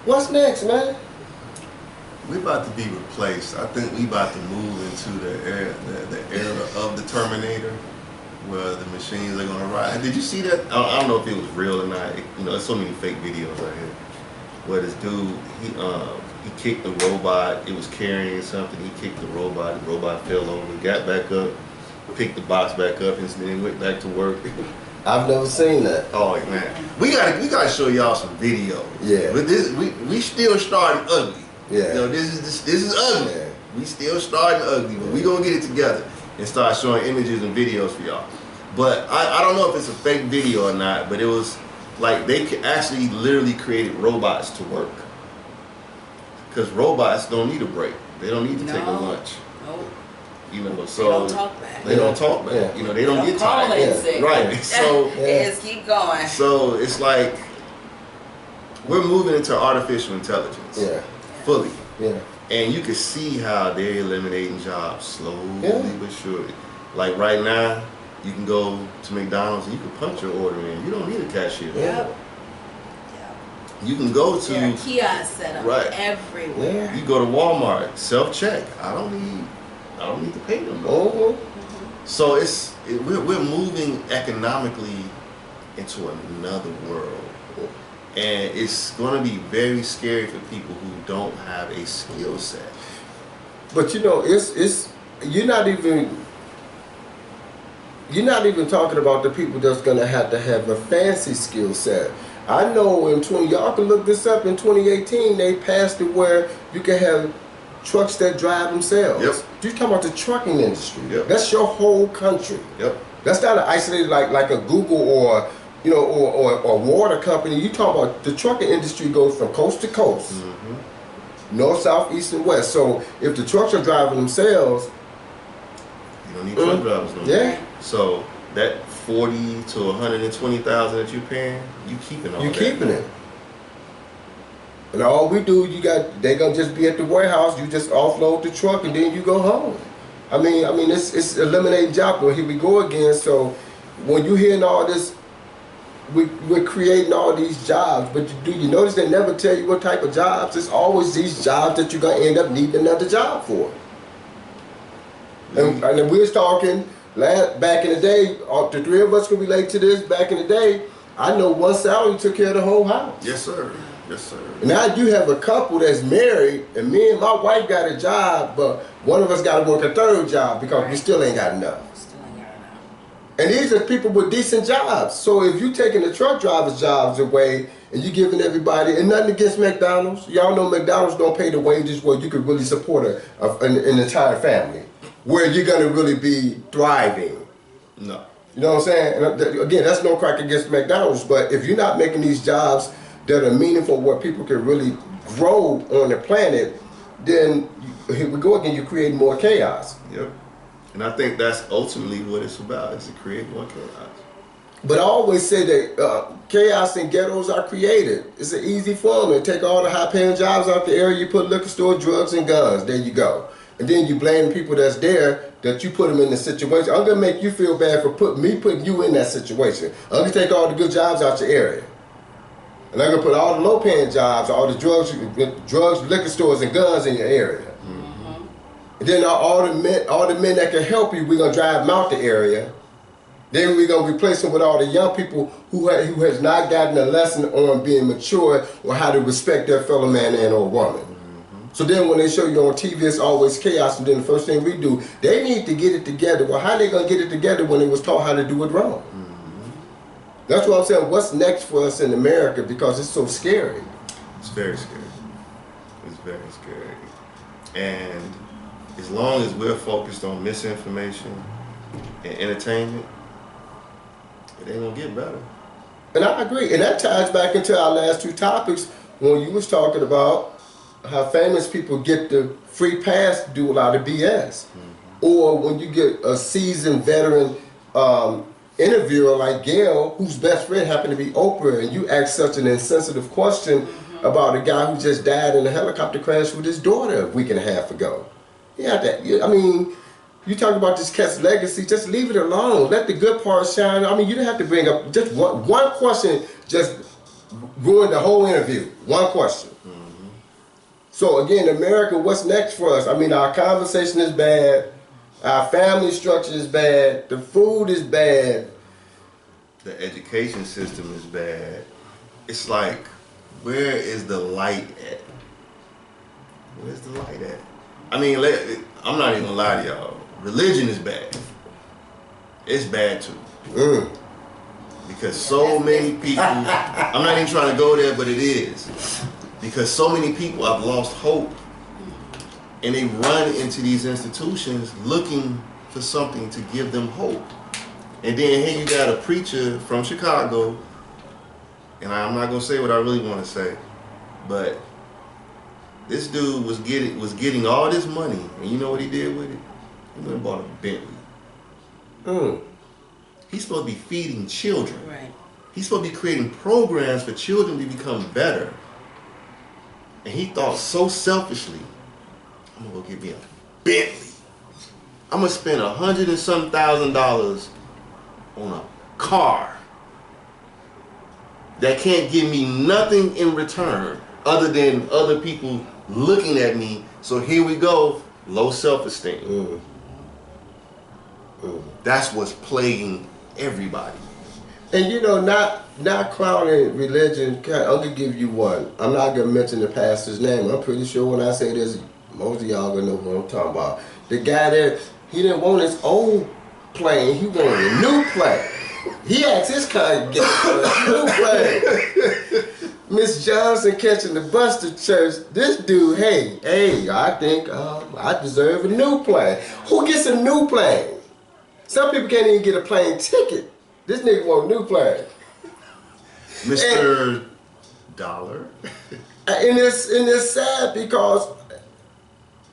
What's next, man? We're about to be replaced. I think we about to move into the era of the Terminator, where the machines are gonna ride. Did you see that? I don't know if it was real or not. You know, there's so many fake videos out here where this dude he kicked the robot. It was carrying something. He kicked the robot. The robot fell over. Got back up, picked the box back up, and then went back to work. I've never seen that. Oh man, we gotta show y'all some video. Yeah. But this we still starting ugly. Yeah. You know, this is ugly. Yeah. We still starting ugly, but we gonna get it together and start showing images and videos for y'all. But I don't know if it's a fake video or not, but it was like they actually literally created robots to work. Because robots don't need a break. They don't need to take a lunch. No. You know, so they don't talk back. They don't talk back. Yeah. You know, they don't get tired. Yeah. Right. So just keep going. So it's like we're moving into artificial intelligence. Yeah. Fully. Yeah. And you can see how they're eliminating jobs slowly but surely. Like right now, you can go to McDonald's and you can punch your order in. You don't need a cashier. Yep. You can go to there are kiosks set up everywhere. Yeah. You go to Walmart, self-check. I don't need to pay them. So we're moving economically into another world. And it's going to be very scary for people who don't have a skill set. But you know, it's you're not even talking about the people that's going to have a fancy skill set. I know y'all can look this up, in 2018 they passed it where you can have trucks that drive themselves. Yep. You're talking about the trucking industry. Yep. That's your whole country. Yep. That's not isolated like a Google or or water company. You talk about the trucking industry goes from coast to coast, north, south, east, and west. So if the trucks are driving themselves, you don't need truck drivers no more. Yeah. So that 40 to 120,000 that you're paying, you keeping all that. You keeping it. And all we do, they gonna just be at the warehouse. You just offload the truck and then you go home. I mean, it's eliminating jobs. But here we go again. So when you hearing all this, we're creating all these jobs, but do you notice they never tell you what type of jobs? It's always these jobs that you're gonna end up needing another job for. And we was talking back in the day. The three of us can relate to this. Back in the day, I know one salary took care of the whole house. Yes, sir. Yes, sir. And now you have a couple that's married, and me and my wife got a job, but one of us got to work a third job because we still ain't got enough. And these are people with decent jobs. So if you taking the truck drivers' jobs away and you giving everybody, and nothing against McDonald's, y'all know McDonald's don't pay the wages where you could really support an entire family, where you're gonna really be thriving. No. You know what I'm saying? And again, that's no crack against McDonald's, but if you're not making these jobs that are meaningful where people can really grow on the planet, then here we go again, you create more chaos. Yep. And I think that's ultimately what it's about, is to create more chaos. But I always say that chaos and ghettos are created. It's an easy formula. Take all the high-paying jobs out the area, you put liquor store, drugs, and guns. There you go. And then you blame the people that's there, that you put them in the situation. I'm going to make you feel bad for putting you in that situation. I'm going to take all the good jobs out your area. And I'm going to put all the low-paying jobs, all the drugs, liquor stores, and guns in your area. And then all the men that can help you, we're gonna drive them out the area. Then we're gonna replace them with all the young people who has not gotten a lesson on being mature or how to respect their fellow man and or woman. So then when they show you on TV, it's always chaos. And then the first thing we do, they need to get it together. Well, how they gonna get it together when they was taught how to do it wrong? That's what I'm saying. What's next for us in America? Because it's so scary. It's very scary. It's very scary. And as long as we're focused on misinformation and entertainment, it ain't gonna get better. And I agree. And that ties back into our last two topics when you was talking about how famous people get the free pass to do a lot of BS. Or when you get a seasoned veteran interviewer like Gail, whose best friend happened to be Oprah, and you ask such an insensitive question about a guy who just died in a helicopter crash with his daughter a week and a half ago. I mean, you talk about this cat's legacy, just leave it alone. Let the good parts shine. I mean, you don't have to bring up just one question, just ruined the whole interview. One question. So again, America, what's next for us? I mean, our conversation is bad. Our family structure is bad. The food is bad. The education system is bad. It's like, where is the light at? Where's the light at? I mean, I'm not even gonna lie to y'all. Religion is bad. It's bad too. Because so many people, I'm not even trying to go there, but it is. Because so many people have lost hope. And they run into these institutions looking for something to give them hope. And then here you got a preacher from Chicago, and I'm not gonna say what I really want to say, but this dude was getting all this money, and you know what he did with it? He went and bought a Bentley. He's supposed to be feeding children. Right. He's supposed to be creating programs for children to become better. And he thought so selfishly, I'm gonna go get me a Bentley. I'm gonna spend $100 and some thousand on a car that can't give me nothing in return other than other people looking at me. So here we go, low self-esteem. That's what's plaguing everybody. And you know, not clowning religion. I'm gonna give you one. I'm not gonna mention the pastor's name. I'm pretty sure when I say this, most of y'all gonna know who I'm talking about. The guy there, he didn't want his old plane. He wanted a new plane. He asked his congregation for a new plane. Miss Johnson catching the bus to church. This dude, hey, I think I deserve a new plane. Who gets a new plane? Some people can't even get a plane ticket. This nigga want a new plane. Mr. Dollar. And it's sad because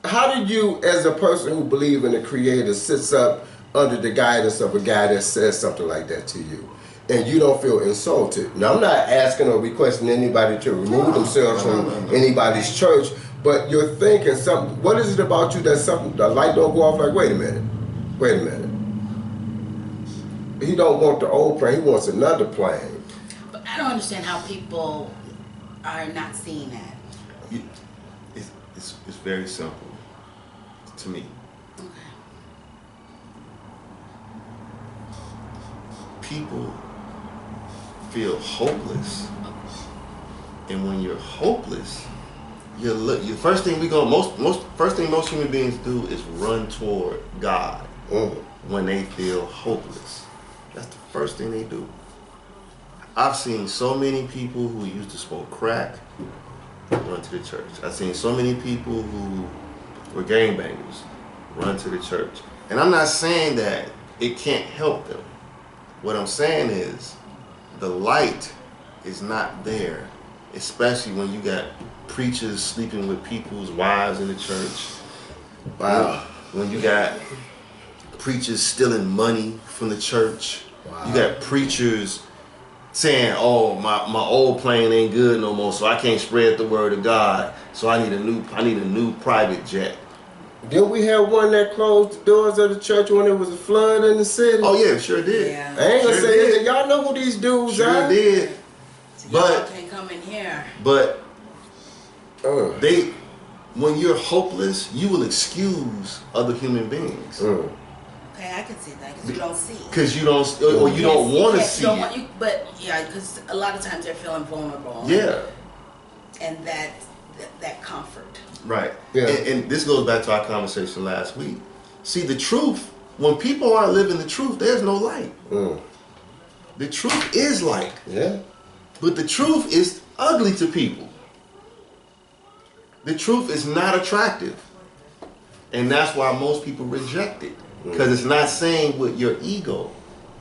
how do you, as a person who believes in the Creator, sits up under the guidance of a guy that says something like that to you, and you don't feel insulted? Now, I'm not asking or requesting anybody to remove themselves from anybody's church, but you're thinking something. What is it about you that something, the light don't go off like, wait a minute. He don't want the old plane, he wants another plane. But I don't understand how people are not seeing that. It's very simple to me. Okay. People feel hopeless, and when you're hopeless, first thing most human beings do is run toward God when they feel hopeless. That's the first thing they do. I've seen so many people who used to smoke crack run to the church. I've seen so many people who were gangbangers run to the church. And I'm not saying that it can't help them. What I'm saying is the light is not there, especially when you got preachers sleeping with people's wives in the church. Wow. When you got preachers stealing money from the church. Wow. You got preachers saying, oh, my old plane ain't good no more, so I can't spread the word of God, so I need a new private jet. Didn't we have one that closed the doors of the church when there was a flood in the city? Oh yeah, sure did. Yeah. I ain't gonna say that. Y'all know who these dudes are. Sure did. So but y'all can't come in here. But when you're hopeless, you will excuse other human beings. Okay, I can see that because you don't see. Because you don't, or you don't want to see it. But yeah, because a lot of times they're feeling vulnerable. Yeah. And that comfort. Right. Yeah. And this goes back to our conversation last week. See, the truth, when people aren't living the truth, there's no light. The truth is light. Yeah. But the truth is ugly to people. The truth is not attractive. And that's why most people reject it. Because it's not saying what your ego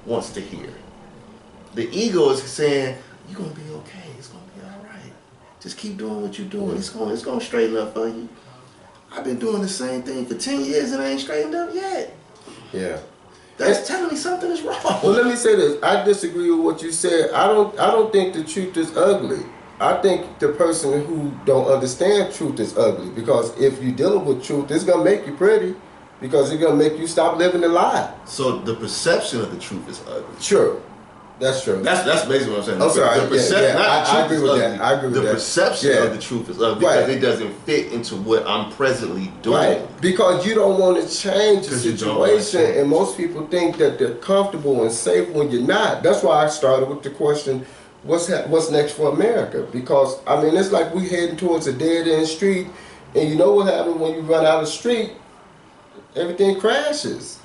wants to hear. The ego is saying, you're going to be okay. It's going to be all right. Just keep doing what you're doing. It's going to straighten up for you. I've been doing the same thing for 10 years and I ain't straightened up yet. Yeah. That's telling me something is wrong. Well, let me say this. I disagree with what you said. I don't think the truth is ugly. I think the person who don't understand truth is ugly, because if you're dealing with truth, it's going to make you pretty, because it's going to make you stop living the lie. So the perception of the truth is ugly. Sure. That's true. That's basically what I'm saying. I'm sorry. The perception, I agree with that. I agree with that. The perception of the truth is ugly because it doesn't fit into what I'm presently doing. Right. Because you don't want to change the situation, and most people think that they're comfortable and safe when you're not. That's why I started with the question, what's next for America? Because, I mean, it's like we heading towards a dead-end street, And you know what happens when you run out of the street? Everything crashes.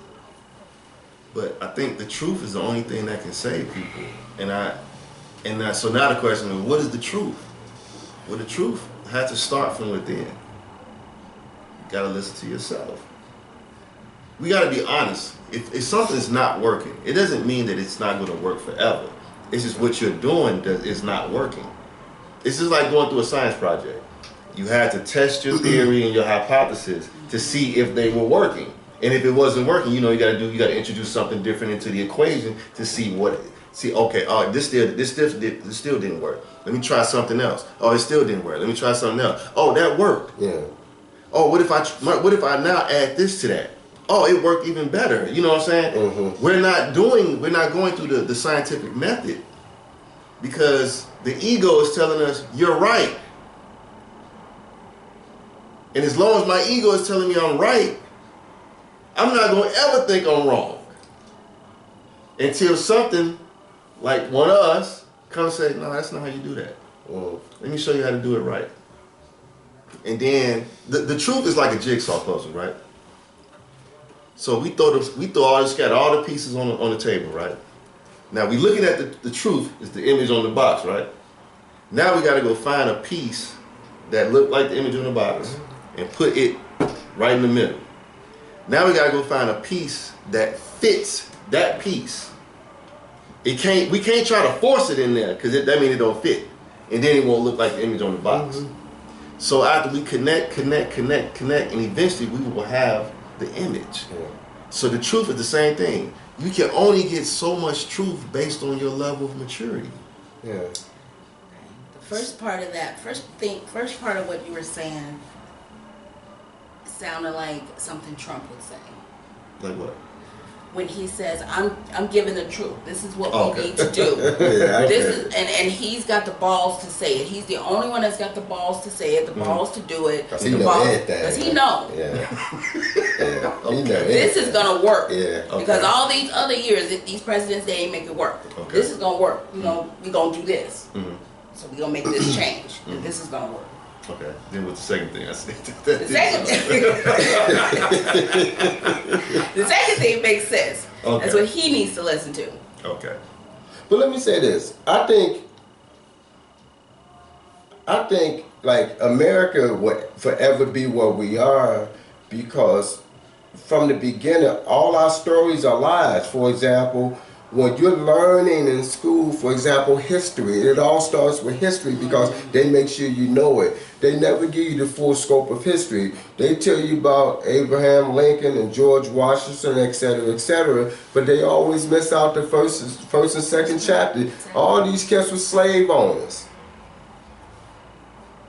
But I think the truth is the only thing that can save people. So now the question is, what is the truth? Well, the truth has to start from within. You gotta listen to yourself. We gotta be honest. If something's not working, it doesn't mean that it's not gonna work forever. It's just what you're doing is not working. It's just like going through a science project. You had to test your theory and your hypothesis to see if they were working. And if it wasn't working, you gotta introduce something different into the equation to see okay, this still didn't work. Let me try something else. Oh, it still didn't work. Let me try something else. Oh, that worked. Yeah. Oh, what if I now add this to that? Oh, it worked even better. You know what I'm saying? Mm-hmm. We're not going through the scientific method because the ego is telling us you're right. And as long as my ego is telling me I'm right, I'm not going to ever think I'm wrong. Until something like one of us comes and say, no, that's not how you do that. Let me show you how to do it right. And then the truth is like a jigsaw puzzle, right? So we throw all the pieces on the table, right? Now we looking at the truth is the image on the box, right? Now we got to go find a piece that looked like the image on the box and put it right in the middle. Now we got to go find a piece that fits that piece. We can't try to force it in there because that means it don't fit, and then it won't look like the image on the box. Mm-hmm. So after we connect, and eventually we will have the image. Yeah. So the truth is the same thing. You can only get so much truth based on your level of maturity. Yeah. The first part of that, first part of what you were saying sounded like something Trump would say. Like what? When he says, I'm giving the truth. This is what we need to do. And he's got the balls to say it. He's the only one that's got the balls to say it, the balls to do it. Because he knows. This is gonna work. Yeah. Okay. Because all these other years, these presidents, they ain't make it work. Okay. This is gonna work. We gonna do this. Mm-hmm. So we gonna make this change. Mm-hmm. And this is gonna work. Okay. Then what's the second thing I said? The second thing makes sense. Okay. That's what he needs to listen to. Okay. But let me say this. I think like America will forever be where we are because from the beginning, all our stories are lies. For example, when you're learning in school, for example, history, it all starts with history because they make sure you know it. They never give you the full scope of history. They tell you about Abraham Lincoln and George Washington, etc., but they always miss out the first and second chapter. All these cats were slave owners.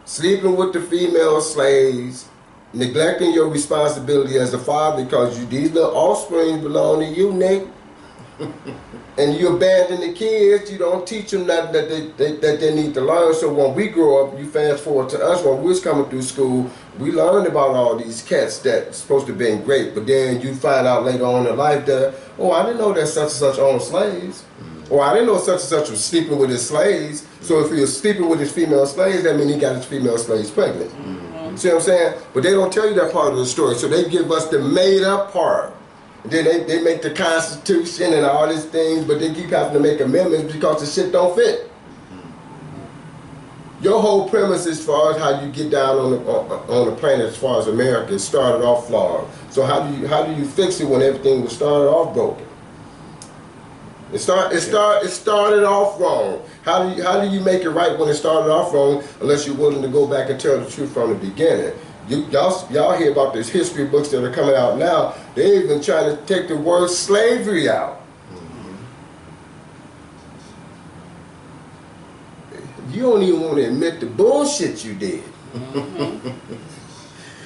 Sleeping with the female slaves, neglecting your responsibility as a father because these little offspring belong to you, Nick. And you abandon the kids, you don't teach them nothing that they need to learn. So when we grow up, you fast forward to us, when we was coming through school, we learned about all these cats that's supposed to have been great. But then you find out later on in life that, oh, I didn't know that such and such owned slaves. Mm-hmm. Or I didn't know such and such was sleeping with his slaves. Mm-hmm. So if he was sleeping with his female slaves, that means he got his female slaves pregnant. Mm-hmm. See what I'm saying? But they don't tell you that part of the story. So they give us the made up part. Then they make the Constitution and all these things, but they keep having to make amendments because the shit don't fit. Your whole premise as far as how you get down on the planet as far as America, it started off flawed. So how do you fix it when everything was started off broken? It started off wrong. How do you make it right when it started off wrong unless you're willing to go back and tell the truth from the beginning? Y'all hear about these history books that are coming out now. They even trying to take the word slavery out. Mm-hmm. You don't even want to admit the bullshit you did. Mm-hmm.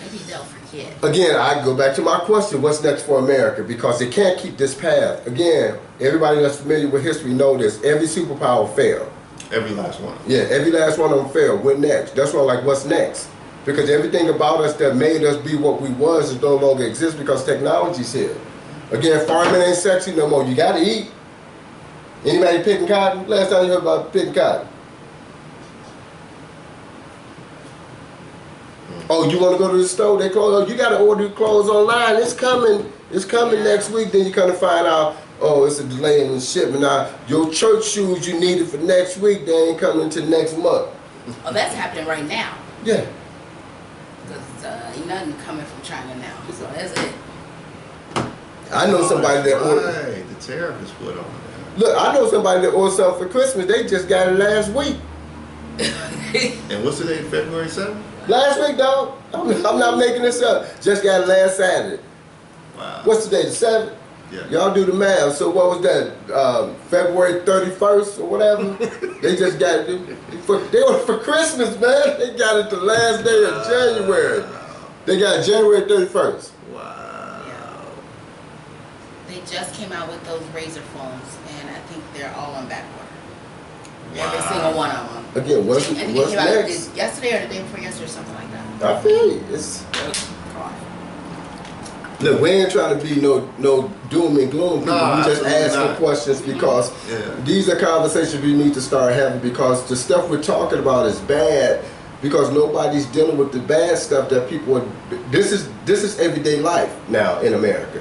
Maybe they'll forget. Again, I go back to my question, what's next for America? Because they can't keep this path. Again, everybody that's familiar with history know this. Every superpower failed. Every last one. Yeah, every last one of them failed. What next? That's why I'm like, what's next? Because everything about us that made us be what we was is no longer exist because technology's here. Again, farming ain't sexy no more. You gotta eat. Anybody picking cotton? Last time you heard about picking cotton? Oh, you want to go to the store? They close. Oh, you got to order your clothes online. It's coming. It's coming next week. Then you kind of find out, oh, it's a delay in the shipment. Now, your church shoes you needed for next week, they ain't coming until next month. Oh, that's happening right now. Yeah. Because ain't nothing coming from China now. So that's it. I know somebody that ordered. Right, the tariff is put on there. Look, I know somebody that ordered something for Christmas. They just got it last week. And what's the date? February 7th? Last week, dog. I'm not making this up. Just got it last Saturday. Wow. What's the date? The 7th? Yeah. Y'all do the math. So what was that? February 31st or whatever? They just got it. They were for Christmas, man. They got it the last day of January. They got it January 31st. Wow. Yeah. They just came out with those razor phones, and I think they're all on back order. Wow. Every single one of them. Again, what's I think next? it came out yesterday or the day before yesterday or something like that. I feel you. It's, look, we ain't trying to be no doom and gloom people. No, we just asking not. questions because these are conversations we need to start having because the stuff we're talking about is bad because nobody's dealing with the bad stuff that people are. This is everyday life now in America.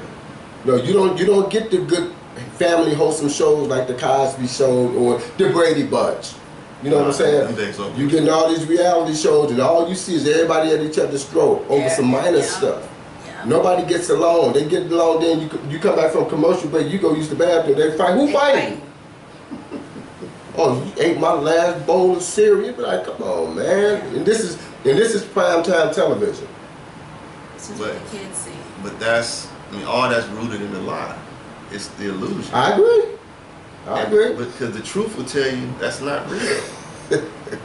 No, you don't get the good family wholesome shows like the Cosby Show or the Brady Bunch. You know what I'm saying? I think so. You getting all these reality shows and all you see is everybody at each other's throat over some minor stuff. Yeah. Nobody gets along. They get along. Then you come back from commercial break. You go use the bathroom. They fight. Who fighting? Oh, you ate my last bowl of cereal. You be like, come on, man. And this is primetime television. This is what the kids see. But all that's rooted in the lie. It's the illusion. I agree. I agree. But because the truth will tell you that's not real.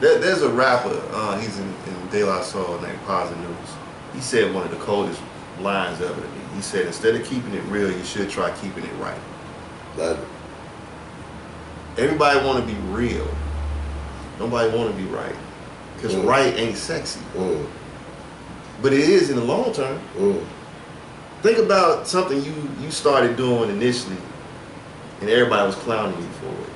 There's a rapper. He's in De La Soul named Positive News. He said one of the coldest lines ever to me. He said, instead of keeping it real, you should try keeping it right. Love it. Everybody want to be real. Nobody want to be right. Because right ain't sexy. But it is in the long term. Think about something you started doing initially and everybody was clowning you for it.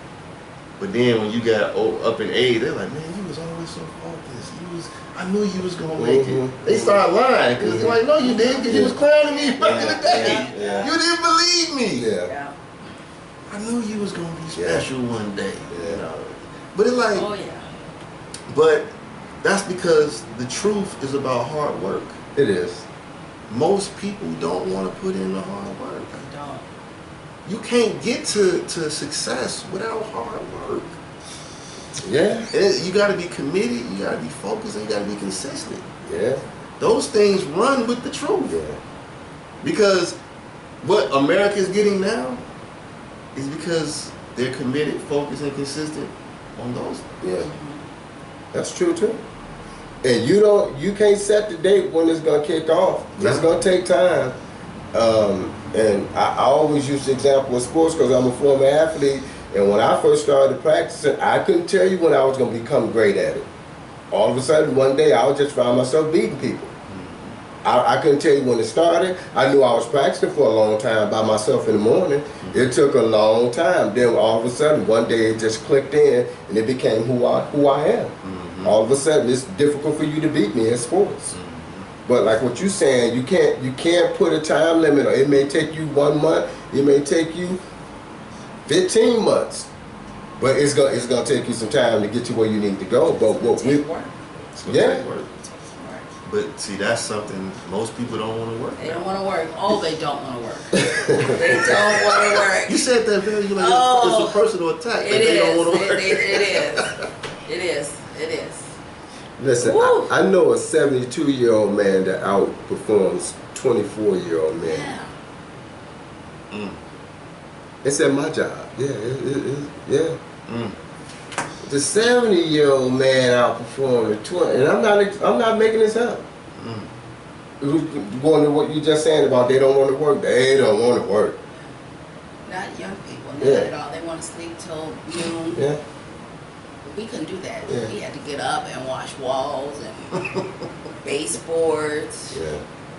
But then when you got up in age, they're like, man, you was always so focused. I knew you was going to make it. They started lying because they're like, no, you didn't because you was clowning me back in the day. You didn't believe me. Yeah. I knew you was going to be special one day. You know? But it's like, but that's because the truth is about hard work. It is. Most people don't want to put in the hard work. They don't. You can't get to success without hard work. Yeah. You got to be committed, you got to be focused, and you got to be consistent. Yeah. Those things run with the truth. Yeah. Because what America is getting now is because they're committed, focused, and consistent on those things. Yeah. That's true too. And you can't set the date when it's gonna kick off. It's gonna take time. And I always use the example of sports because I'm a former athlete. And when I first started practicing, I couldn't tell you when I was gonna become great at it. All of a sudden, one day, I would just find myself beating people. I couldn't tell you when it started. I knew I was practicing for a long time by myself in the morning. It took a long time. Then all of a sudden, one day it just clicked in, and it became who I am. All of a sudden, it's difficult for you to beat me in sports. But like what you're saying, you can't put a time limit on it. It may take you 1 month. It may take you 15 months. But it's gonna take you some time to get to where you need to go. But what we take work. But see, that's something most people don't want to work. They don't want to work. Oh, they don't want to work. They don't want to work. You said that very like it's a personal attack. They don't want to work. It is. Listen, I know a 72-year-old man that outperforms 24-year-old men. Yeah. It's at my job. Yeah. The 70-year-old man outperformed the 20, and I'm not making this up. Going to what you just saying about they don't want to work. They don't want to work. Not young people, not at all. They want to sleep till noon. Yeah. We couldn't do that. Yeah. We had to get up and wash walls and baseboards. Yeah.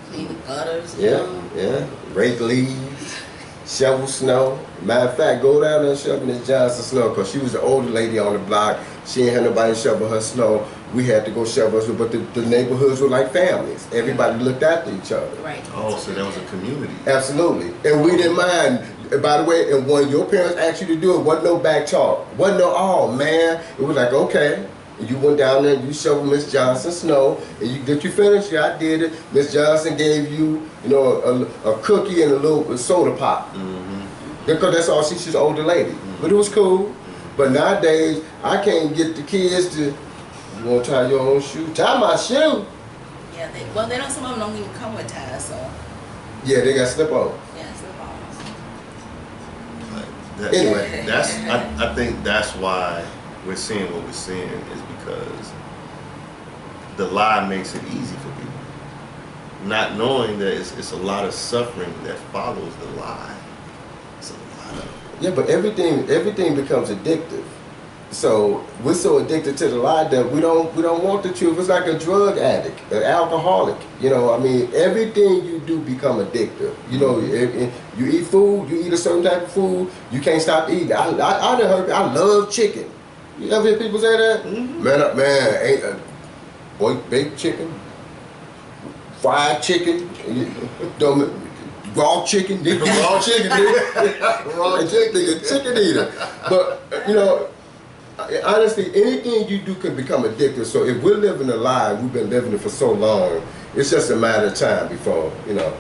Clean the gutters. Yeah. Rake leaves. shovel snow. Matter of fact, go down there and shovel Miss Johnson snow, because she was the older lady on the block. She ain't had nobody shovel her snow. We had to go shovel her snow, but the neighborhoods were like families. Everybody looked after each other. Right. Oh, so that was a community. Absolutely. And we didn't mind. By the way, and when your parents asked you to do it, wasn't no back talk. Wasn't no, oh man. It was like, okay. And you went down there and you shoveled Miss Johnson snow. And did you finish? Yeah, I did it. Miss Johnson gave you, you know, a cookie and a little soda pop. Mm-hmm. Because that's all she's an older lady. Mm-hmm. But it was cool. But nowadays, I can't get the kids to, you want to tie your own shoe? Tie my shoe. Yeah, they don't, some of them don't even come with ties, so. Yeah, they got slip-on. Yeah, slip-ons. Anyway, I think that's why we're seeing what we're seeing, is because the lie makes it easy for people, not knowing that it's a lot of suffering that follows the lie. It's a lot of. Yeah, but everything becomes addictive. So we're so addicted to the lie that we don't want the truth. It's like a drug addict, an alcoholic. You know, I mean, everything you do become addictive. You know, you eat food, you eat a certain type of food, you can't stop eating. I done heard, I love chicken. You ever hear people say that? Mm-hmm. Man, ain't baked chicken, fried chicken, raw chicken, raw chicken, raw chicken eater. But you know. Honestly, anything you do can become addictive. So if we're living a lie, we've been living it for so long, it's just a matter of time before, you know.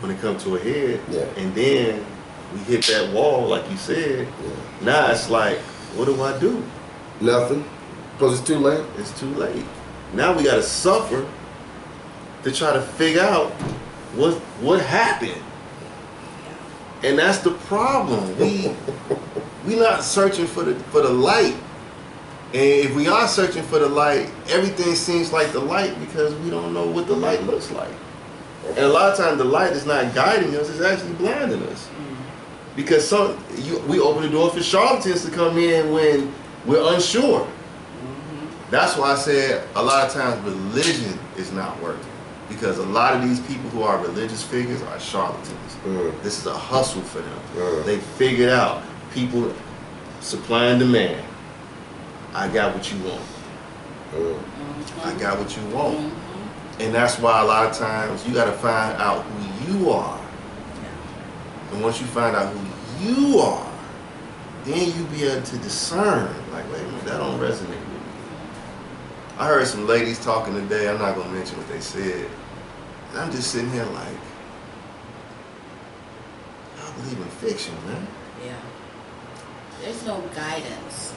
When it comes to a head, yeah. And then we hit that wall, like you said, Now it's like, what do I do? Nothing, because it's too late. It's too late. Now we got to suffer to try to figure out what happened. And that's the problem. We not searching for the light. And if we are searching for the light, everything seems like the light because we don't know what the light looks like. And a lot of times the light is not guiding us, it's actually blinding us. Mm-hmm. Because we open the door for charlatans to come in when we're unsure. Mm-hmm. That's why I said a lot of times religion is not working. Because a lot of these people who are religious figures are charlatans. Mm. This is a hustle for them. They figured out people, supply and demand. I got what you want. I got what you want. And that's why a lot of times you got to find out who you are. And once you find out who you are, then you be able to discern, like, wait a minute, that don't resonate with me. I heard some ladies talking today, I'm not going to mention what they said. And I'm just sitting here like, I believe in fiction, man. Yeah. There's no guidance.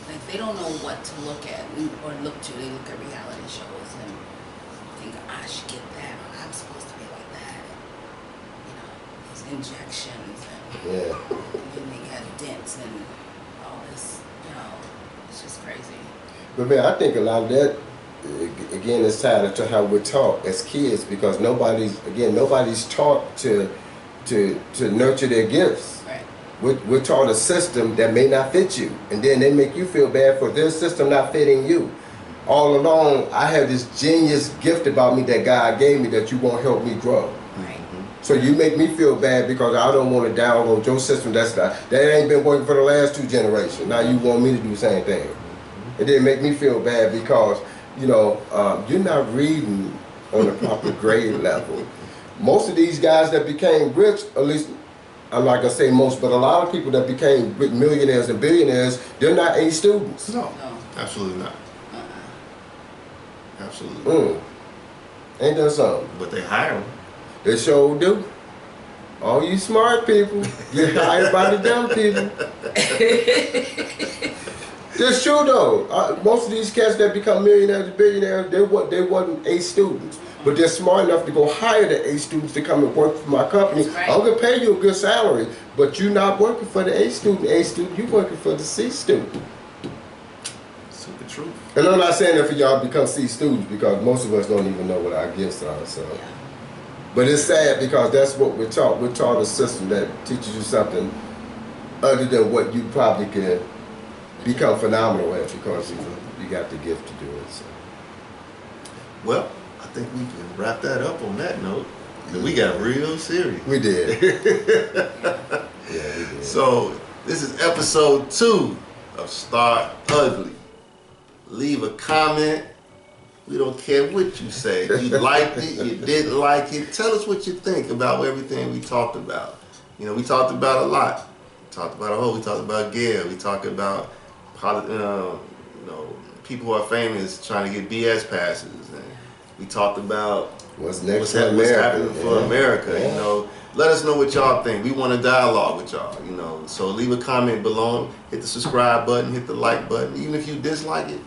Like, they don't know what to look at or look to. They look at reality shows and think, I should get that, or I'm supposed to be like that. You know, these injections and then they got dents and all this, you know, it's just crazy. But man, I think a lot of that, again, is tied to how we're taught as kids, because nobody's taught to nurture their gifts. Right. We're taught a system that may not fit you, and then they make you feel bad for their system not fitting you. All along, I have this genius gift about me that God gave me that you won't help me grow. Right. So you make me feel bad because I don't want to download your system. That ain't been working for the last 2 generations. Now you want me to do the same thing. It didn't make me feel bad because, you know, you're not reading on the proper grade level. Most of these guys that became rich, at least, I'm not gonna say most, but a lot of people that became millionaires and billionaires, they're not A students. No, absolutely not. Absolutely. Ain't that something? But they hire them. They sure do. All you smart people get hired by the dumb people. That's true though. Most of these cats that become millionaires and billionaires, they wasn't A students. But they're smart enough to go hire the A students to come and work for my company. Right. I'm gonna pay you a good salary, but you're not working for the A student. You're working for the C student. Super true. And I'm not saying that for y'all to become C students, because most of us don't even know what our gifts are. So, but it's sad because that's what we're taught. We're taught a system that teaches you something other than what you probably can become phenomenal at, because you got the gift to do it. So. Well, I think we can wrap that up on that note. We got real serious. We did. Yeah, we did. So this is episode 2 of Start Ugly. Leave a comment. We don't care what you say. You liked it, you didn't like it. Tell us what you think about everything we talked about. You know, we talked about a lot. We talked about a whole. We talked about Gail. We talked about people who are famous trying to get BS passes. And we talked about what's happening for America. Yeah. You know, let us know what y'all think. We want to dialogue with y'all. You know, so leave a comment below. Hit the subscribe button. Hit the like button. Even if you dislike it,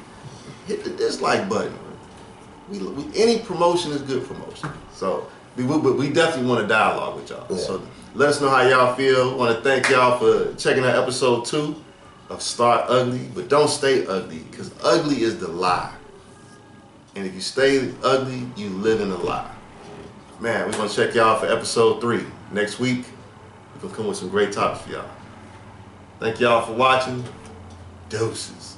hit the dislike button. Any promotion is good promotion. So we definitely want to dialogue with y'all. Yeah. So let us know how y'all feel. Want to thank y'all for checking out episode 2 of Start Ugly, but don't stay ugly, because ugly is the lie. And if you stay ugly, you live in a lie. Man, we're gonna check y'all for episode 3 next week. We're gonna come with some great topics for y'all. Thank y'all for watching. Doses.